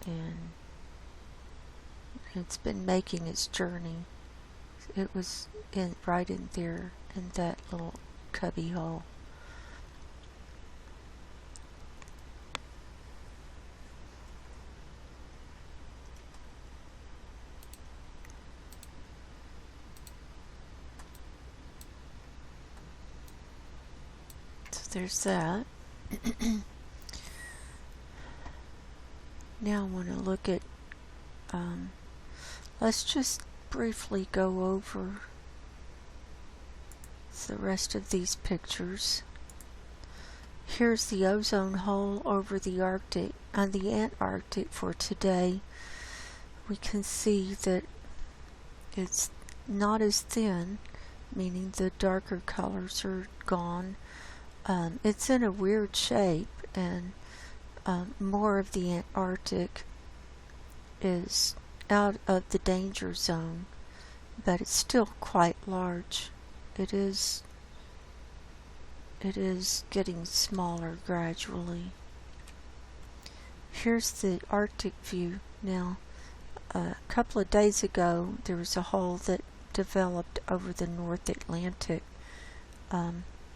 and it's been making its journey. It was right in there in that little cubby hole. There's that. Now I want to look at, let's just briefly go over the rest of these pictures. Here's the ozone hole over the Arctic and the Antarctic for today. We can see that it's not as thin, meaning the darker colors are gone. It's in a weird shape, and more of the Antarctic is out of the danger zone, but it's still quite large. It is getting smaller gradually. Here's the Arctic view now. A couple of days ago there was a hole that developed over the North Atlantic.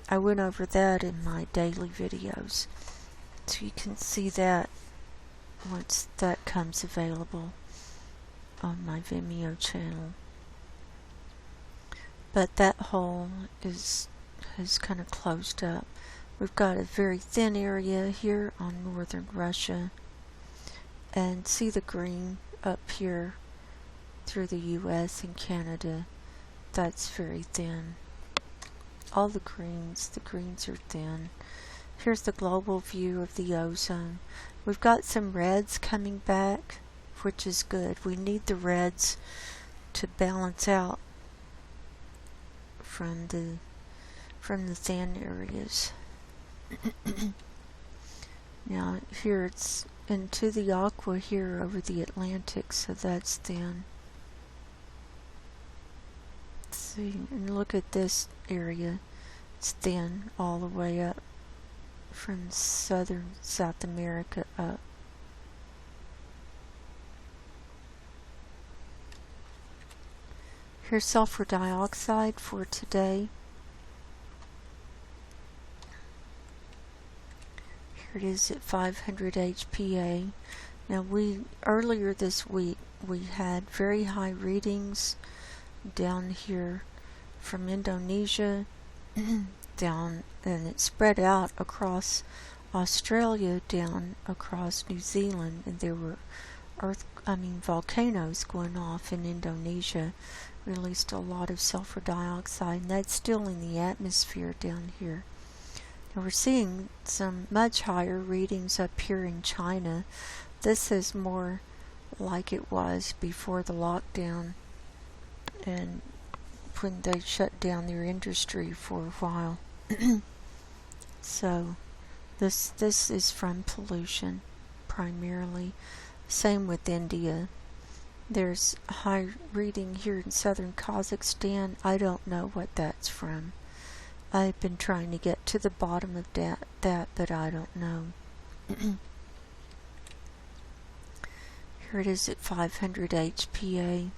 I went over that in my daily videos, so you can see that once that comes available on my Vimeo channel. But that hole has kind of closed up. We've got a very thin area here on northern Russia, and see the green up here through the US and Canada. That's very thin. All the greens are thin. Here's the global view of the ozone. We've got some reds coming back, which is good. We need the reds to balance out from the thin areas. Now here it's into the aqua here over the Atlantic, so that's thin. See, and look at this area. It's thin all the way up from southern South America up. Here's sulfur dioxide for today. Here it is at 500 HPA. Now earlier this week we had very high readings down here from Indonesia down, and it spread out across Australia, down across New Zealand, and there were volcanoes going off in Indonesia, released a lot of sulfur dioxide, and that's still in the atmosphere down here. Now we're seeing some much higher readings up here in China. This is more like it was before the lockdown and when they shut down their industry for a while. So this is from pollution primarily. Same with India. There's a high reading here in southern Kazakhstan. I don't know what that's from. I've been trying to get to the bottom of that, but I don't know. Here it is at 500 HPA.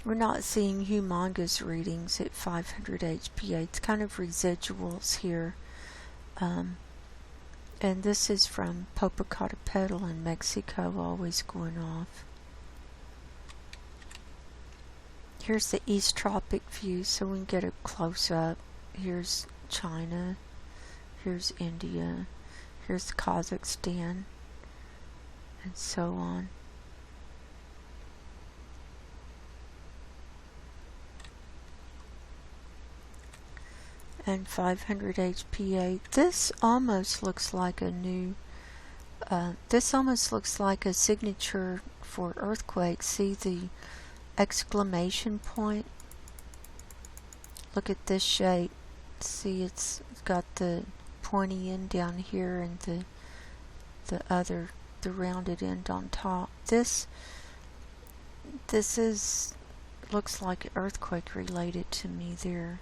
We're not seeing humongous readings at 500 HPA. It's kind of residuals here. And this is from Popocatépetl in Mexico, always going off. Here's the East Tropic view, so we can get a close-up. Here's China. Here's India. Here's Kazakhstan. And so on. And 500 HPA. This almost looks like a new, this almost looks like a signature for earthquakes. See the exclamation point? Look at this shape. See, it's got the pointy end down here and the rounded end on top. This is looks like earthquake related to me there.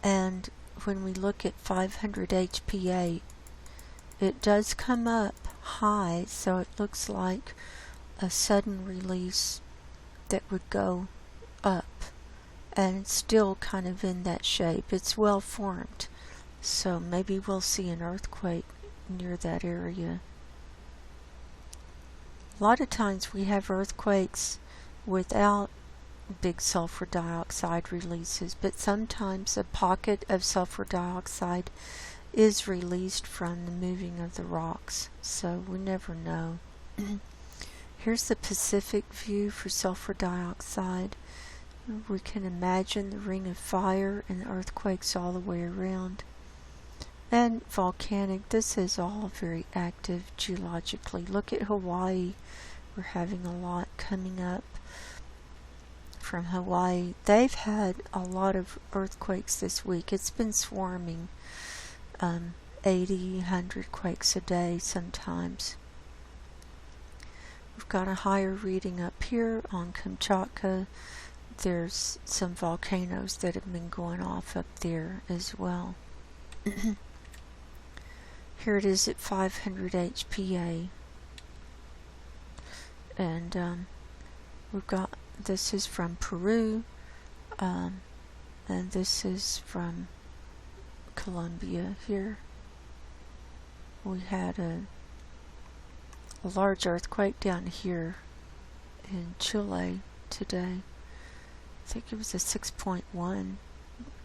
And when we look at 500 HPA, it does come up high, so it looks like a sudden release that would go up, and it's still kind of in that shape. It's well formed, so maybe we'll see an earthquake near that area. A lot of times we have earthquakes without big sulfur dioxide releases, but sometimes a pocket of sulfur dioxide is released from the moving of the rocks, so we never know. Here's the Pacific view for sulfur dioxide. We can imagine the ring of fire and earthquakes all the way around. And volcanic, this is all very active geologically. Look at Hawaii. We're having a lot coming up from Hawaii. They've had a lot of earthquakes this week. It's been swarming. 80, 100 quakes a day sometimes. We've got a higher reading up here on Kamchatka. There's some volcanoes that have been going off up there as well. Here it is at 500 HPA. And we've got, this is from Peru, and this is from Colombia here. We had a large earthquake down here in Chile today. I think it was a 6.1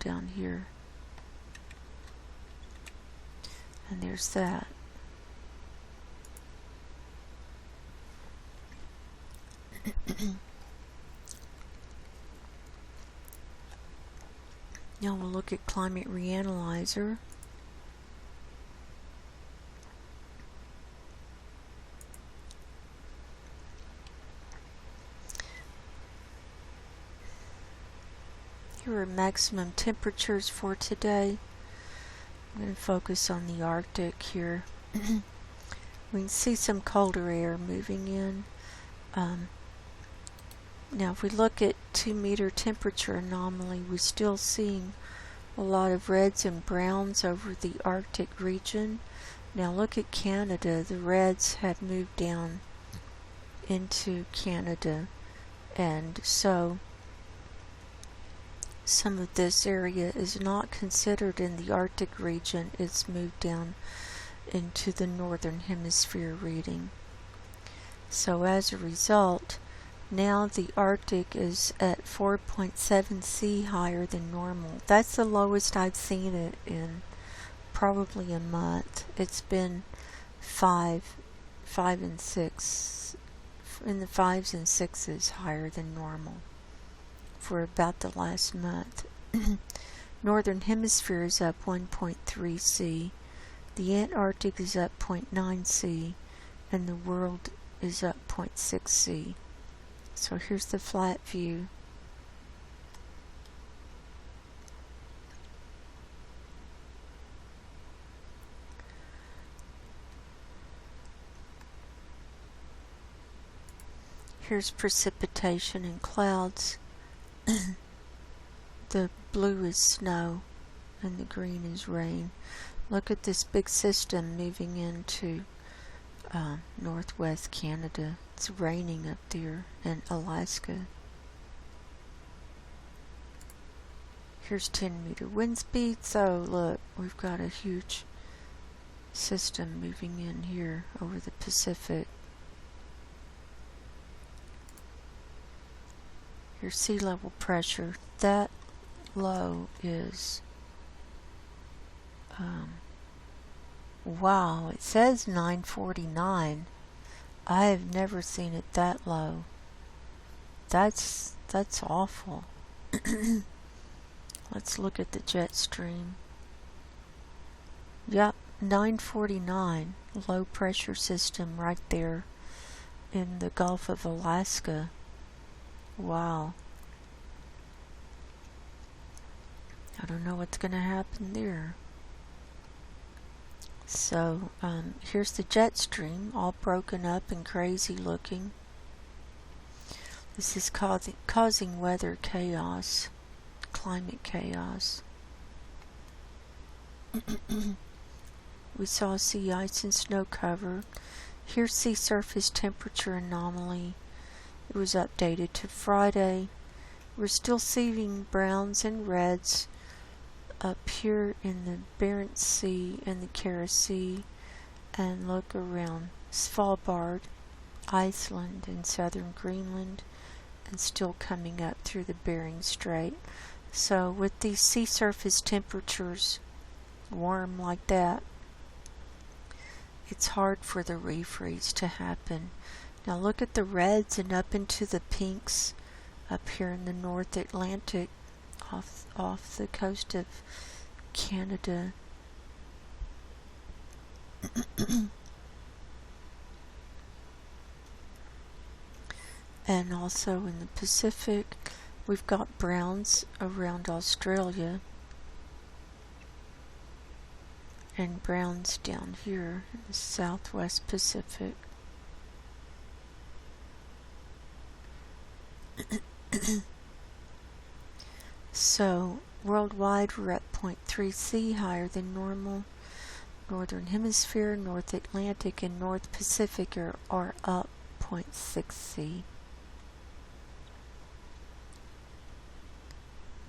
down here. And there's that. Now we'll look at Climate Reanalyzer. Here are maximum temperatures for today. I'm going to focus on the Arctic here. We can see some colder air moving in. Now if we look at 2-meter temperature anomaly, we're still seeing a lot of reds and browns over the Arctic region. Now look at Canada. The reds have moved down into Canada, and so some of this area is not considered in the Arctic region. It's moved down into the northern hemisphere reading. So as a result, Now the Arctic is at 4.7 C higher than normal. That's the lowest I've seen it in probably a month. It's been 5 and 6, in the 5s and 6s higher than normal for about the last month. Northern Hemisphere is up 1.3 C. The Antarctic is up 0.9 C, and the world is up 0.6 C. So here's the flat view. Here's precipitation and clouds. The blue is snow and the green is rain. Look at this big system moving into northwest Canada. It's raining up there in Alaska. Here's 10-meter wind speed. So look, we've got a huge system moving in here over the Pacific. Your sea level pressure, that low is wow, it says 949. I have never seen it that low. That's awful. Let's look at the jet stream. Yep, 949, low pressure system right there in the Gulf of Alaska. Wow. I don't know what's going to happen there. So, here's the jet stream, all broken up and crazy looking. This is causing weather chaos, climate chaos. We saw sea ice and snow cover. Here's sea surface temperature anomaly. It was updated to Friday. We're still seeing browns and reds up here in the Barents Sea and the Kara Sea, and look around Svalbard, Iceland, and southern Greenland, and still coming up through the Bering Strait. So with these sea surface temperatures warm like that, it's hard for the refreeze to happen. Now look at the reds and up into the pinks up here in the North Atlantic off the coast of Canada. And also in the Pacific, we've got browns around Australia and browns down here in the Southwest Pacific. So, worldwide we're at 0.3 C higher than normal. Northern Hemisphere, North Atlantic, and North Pacific are up 0.6 C.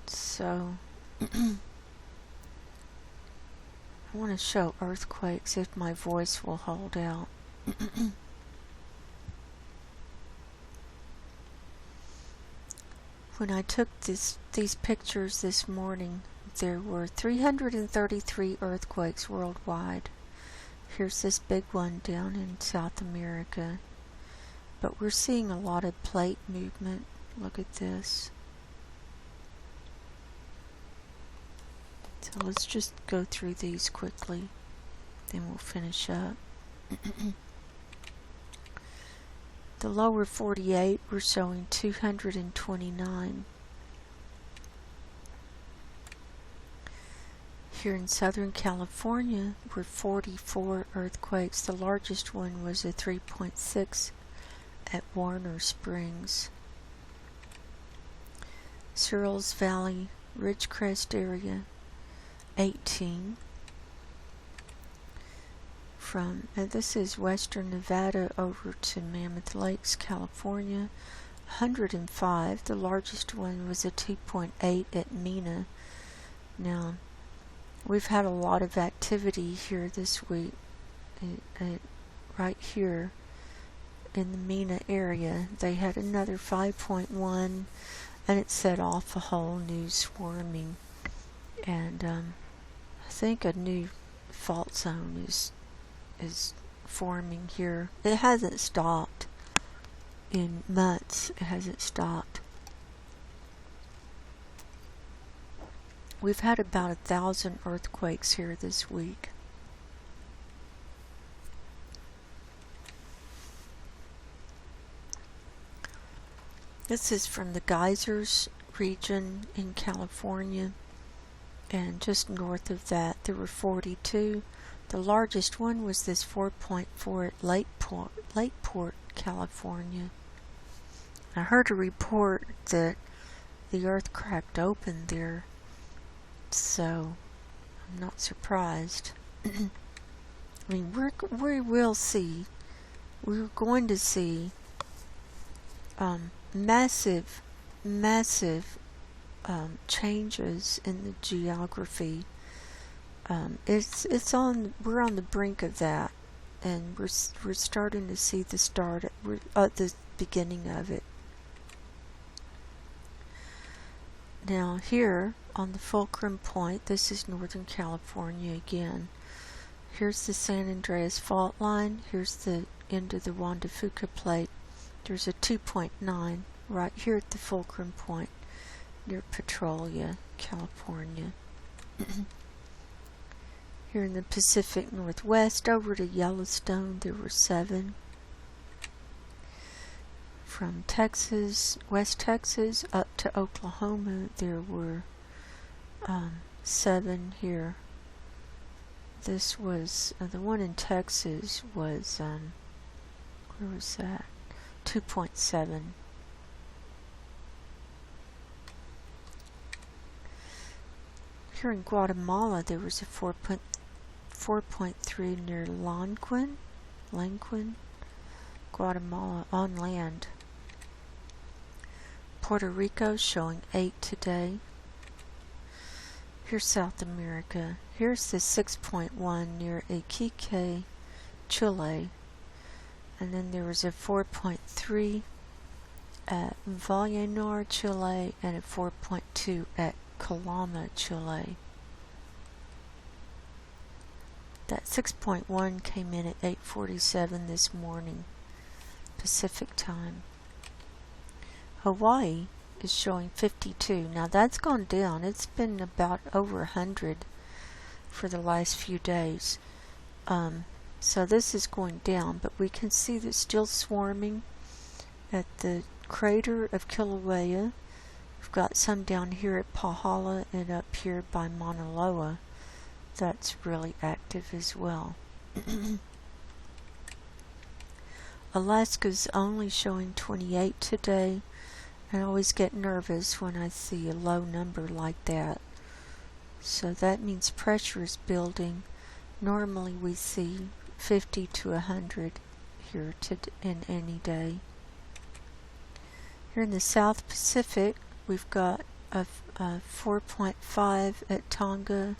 So, I want to show earthquakes if my voice will hold out. When I took these pictures this morning, there were 333 earthquakes worldwide. Here's this big one down in South America. But we're seeing a lot of plate movement. Look at this. So let's just go through these quickly, then we'll finish up. The lower 48, we're showing 229. Here in Southern California, we're 44 earthquakes. The largest one was a 3.6 at Warner Springs. Searles Valley, Ridgecrest area, 18. This is western Nevada over to Mammoth Lakes, California, 105. The largest one was a 2.8 at Mena. Now, we've had a lot of activity here this week. Right here in the MENA area, they had another 5.1, and it set off a whole new swarming. And I think a new fault zone is forming here. It hasn't stopped in months. It hasn't stopped. We've had about 1,000 earthquakes here this week. This is from the geysers region in California, and just north of that there were 42. The largest one was this 4.4 at Lakeport, California. I heard a report that the earth cracked open there, so I'm not surprised. I mean, we're going to see massive changes in the geography. We're on the brink of that, and we're starting to see the beginning of it. Now here on the Fulcrum Point, this is Northern California again. Here's the San Andreas fault line. Here's the end of the Juan de Fuca plate. There's a 2.9 right here at the Fulcrum Point near Petrolia, California. Here in the Pacific Northwest over to Yellowstone there were 7. From Texas, West Texas up to Oklahoma there were 7 here. This was the one in Texas was where was that? 2.7. Here in Guatemala there was a 4.3 near Lanquin, Guatemala on land. Puerto Rico showing 8 today. Here's South America. Here's the 6.1 near Iquique, Chile. And then there was a 4.3 at Vallenar, Chile, and a 4.2 at Calama, Chile. That 6.1 came in at 8:47 this morning, Pacific time. Hawaii is showing 52. Now that's gone down. It's been about over 100 for the last few days. So this is going down, but we can see that still swarming at the crater of Kilauea. We've got some down here at Pahala and up here by Mauna Loa. That's really active as well. Alaska's only showing 28 today. I always get nervous when I see a low number like that. So that means pressure is building. Normally we see 50 to 100 here in any day. Here in the South Pacific, we've got a 4.5 at Tonga,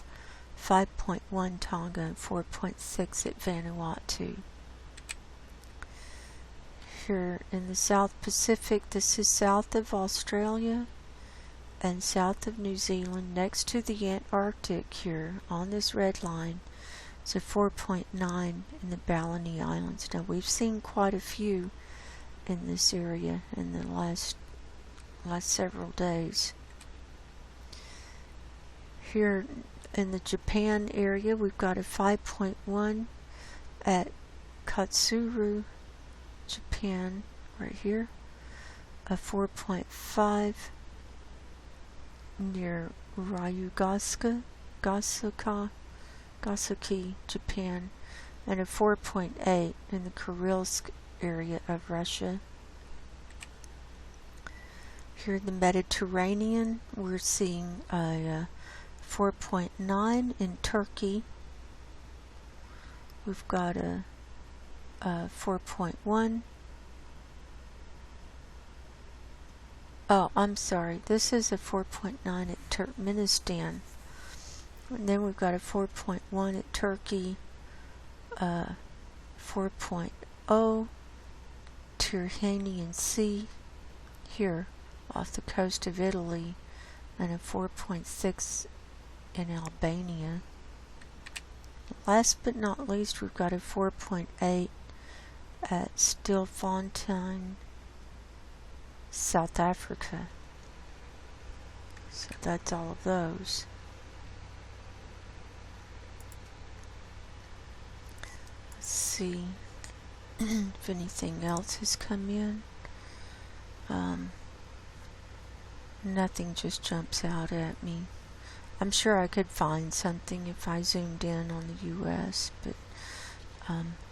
5.1 Tonga, and 4.6 at Vanuatu. Here in the South Pacific, this is south of Australia and south of New Zealand, next to the Antarctic here on this red line. It's a 4.9 in the Balleny Islands. Now we've seen quite a few in this area in the last several days. Here in the Japan area, we've got a 5.1 at Katsuru, Japan, right here. A 4.5 near Ryugasaki, Japan, and a 4.8 in the Kurilsk area of Russia. Here in the Mediterranean, we're seeing a 4.9 in Turkey. We've got a 4.1. Oh, I'm sorry. This is a 4.9 at Turkmenistan. And then we've got a 4.1 at Turkey, 4.0 Tyrrhenian Sea here off the coast of Italy, and a 4.6 in Albania. Last but not least, we've got a 4.8 at Stilfontein, South Africa. So that's all of those. Let's see if anything else has come in. Nothing just jumps out at me. I'm sure I could find something if I zoomed in on the US, but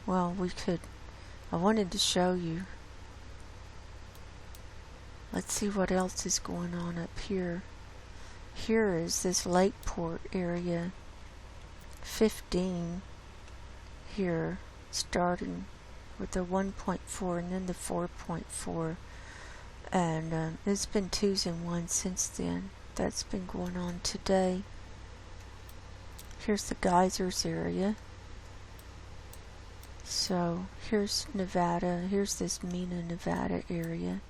well, we could. I wanted to show you. Let's see what else is going on up here. Here is this Lakeport area, 15 here, starting with the 1.4 and then the 4.4, and it's been 2s and 1s since then. That's been going on today. Here's the geysers area. So here's Nevada. Here's this Mena, Nevada area.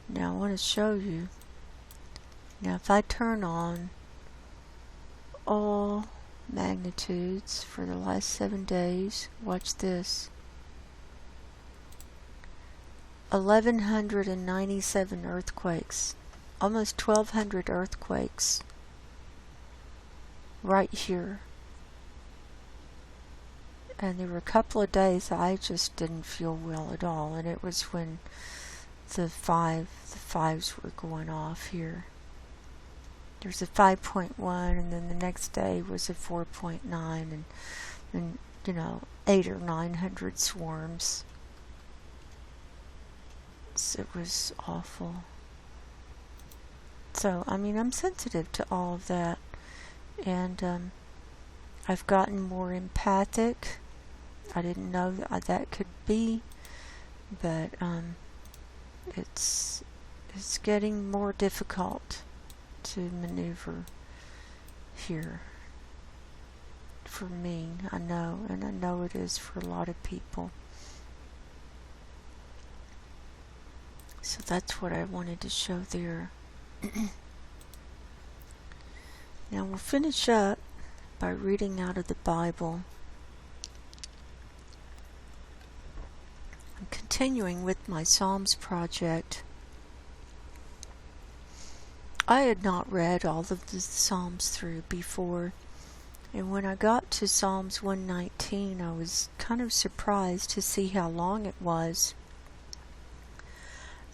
Now I want to show you. Now if I turn on all magnitudes for the last 7 days, watch this. 1,197 earthquakes. Almost 1,200 earthquakes right here. And there were a couple of days I just didn't feel well at all, and it was when the fives were going off here. There's a 5.1, and then the next day was a 4.9, and you know, 800 or 900 swarms. It was awful. So, I mean, I'm sensitive to all of that, and I've gotten more empathic. I didn't know that could be, but it's getting more difficult to maneuver here for me. I know, and I know it is for a lot of people. So that's what I wanted to show there. Now we'll finish up by reading out of the Bible. I'm continuing with my Psalms project. I had not read all of the Psalms through before, and when I got to Psalms 119, I was kind of surprised to see how long it was.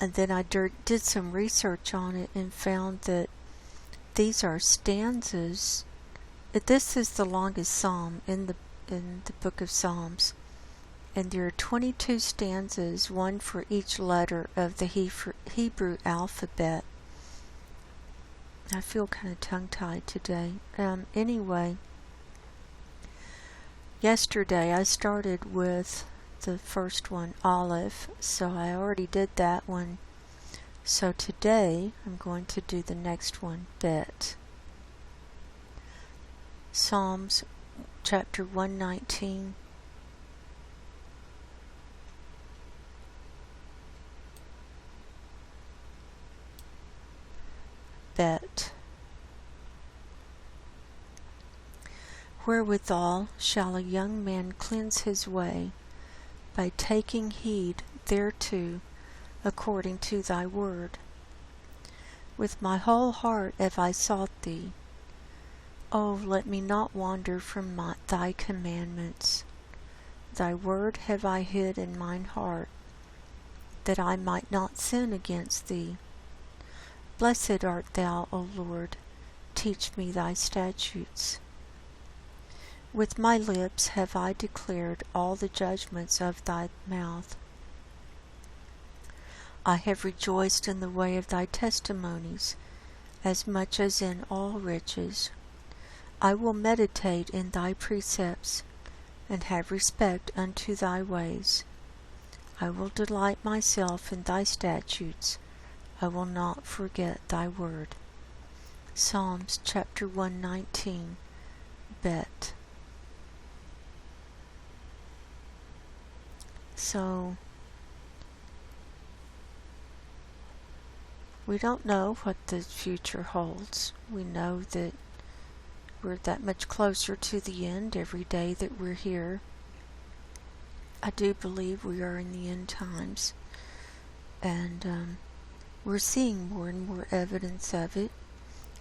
And then I did some research on it and found that these are stanzas. This is the longest psalm in the book of Psalms, and there are 22 stanzas, one for each letter of the Hebrew alphabet. I feel kind of tongue-tied today. Anyway, yesterday I started with the first one, Aleph, so I already did that one. So today I'm going to do the next one, Bet. Psalms chapter 119. Bet. Wherewithal shall a young man cleanse his way, by taking heed thereto, according to thy word. With my whole heart have I sought thee. O let me not wander from thy commandments. Thy word have I hid in mine heart, that I might not sin against thee. Blessed art thou, O Lord, teach me thy statutes. With my lips have I declared all the judgments of thy mouth. I have rejoiced in the way of thy testimonies, as much as in all riches. I will meditate in thy precepts, and have respect unto thy ways. I will delight myself in thy statutes. I will not forget thy word. Psalms chapter 119, Bet. So, we don't know what the future holds. We know that we're that much closer to the end every day that we're here. I do believe we are in the end times, and we're seeing more and more evidence of it.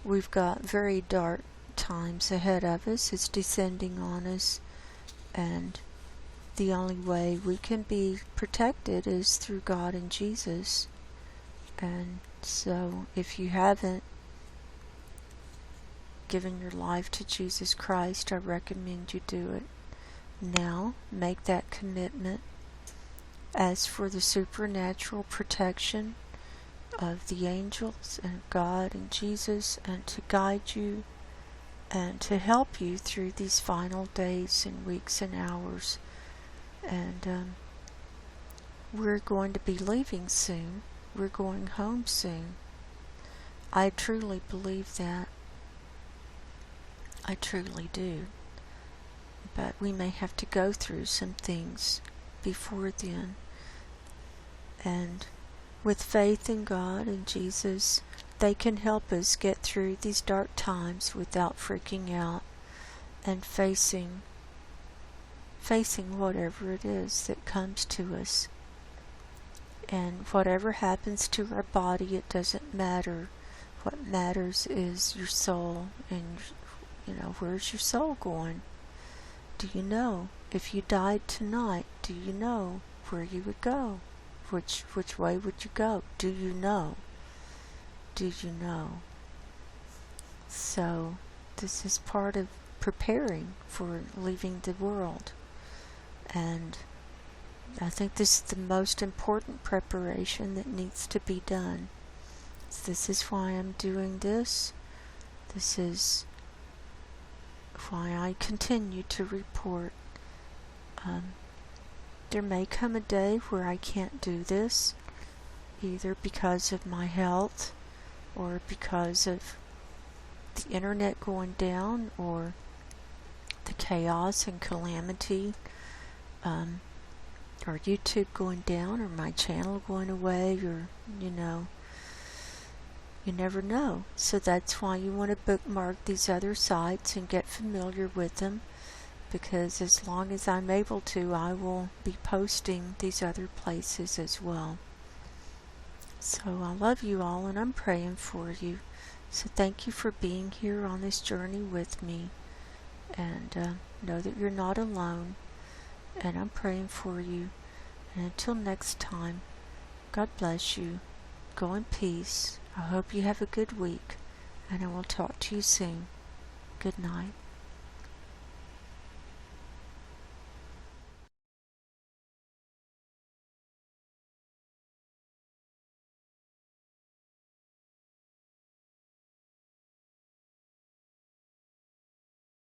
We've got very dark times ahead of us. It's descending on us, and the only way we can be protected is through God and Jesus. And so if you haven't given your life to Jesus Christ, I recommend you do it now. Make that commitment. As for the supernatural protection of the angels and God and Jesus, and to guide you and to help you through these final days and weeks and hours. And we're going to be leaving soon. We're going home soon. I truly believe that. I truly do. But we may have to go through some things before then. And with faith in God and Jesus, they can help us get through these dark times without freaking out and facing whatever it is that comes to us. And whatever happens to our body, it doesn't matter. What matters is your soul, and where's your soul going? Do you know? If you died tonight, do you know where you would go? Which way would you go? Do you know? Do you know? So this is part of preparing for leaving the world. And I think this is the most important preparation that needs to be done. This is why I'm doing this. This is why I continue to report. There may come a day where I can't do this, either because of my health or because of the internet going down or the chaos and calamity, or YouTube going down, or my channel going away, or you never know. So that's why you want to bookmark these other sites and get familiar with them, because as long as I'm able to, I will be posting these other places as well. So I love you all, and I'm praying for you. So thank you for being here on this journey with me, and know that you're not alone, and I'm praying for you. And until next time, God bless you. Go in peace. I hope you have a good week, and I will talk to you soon. Good night.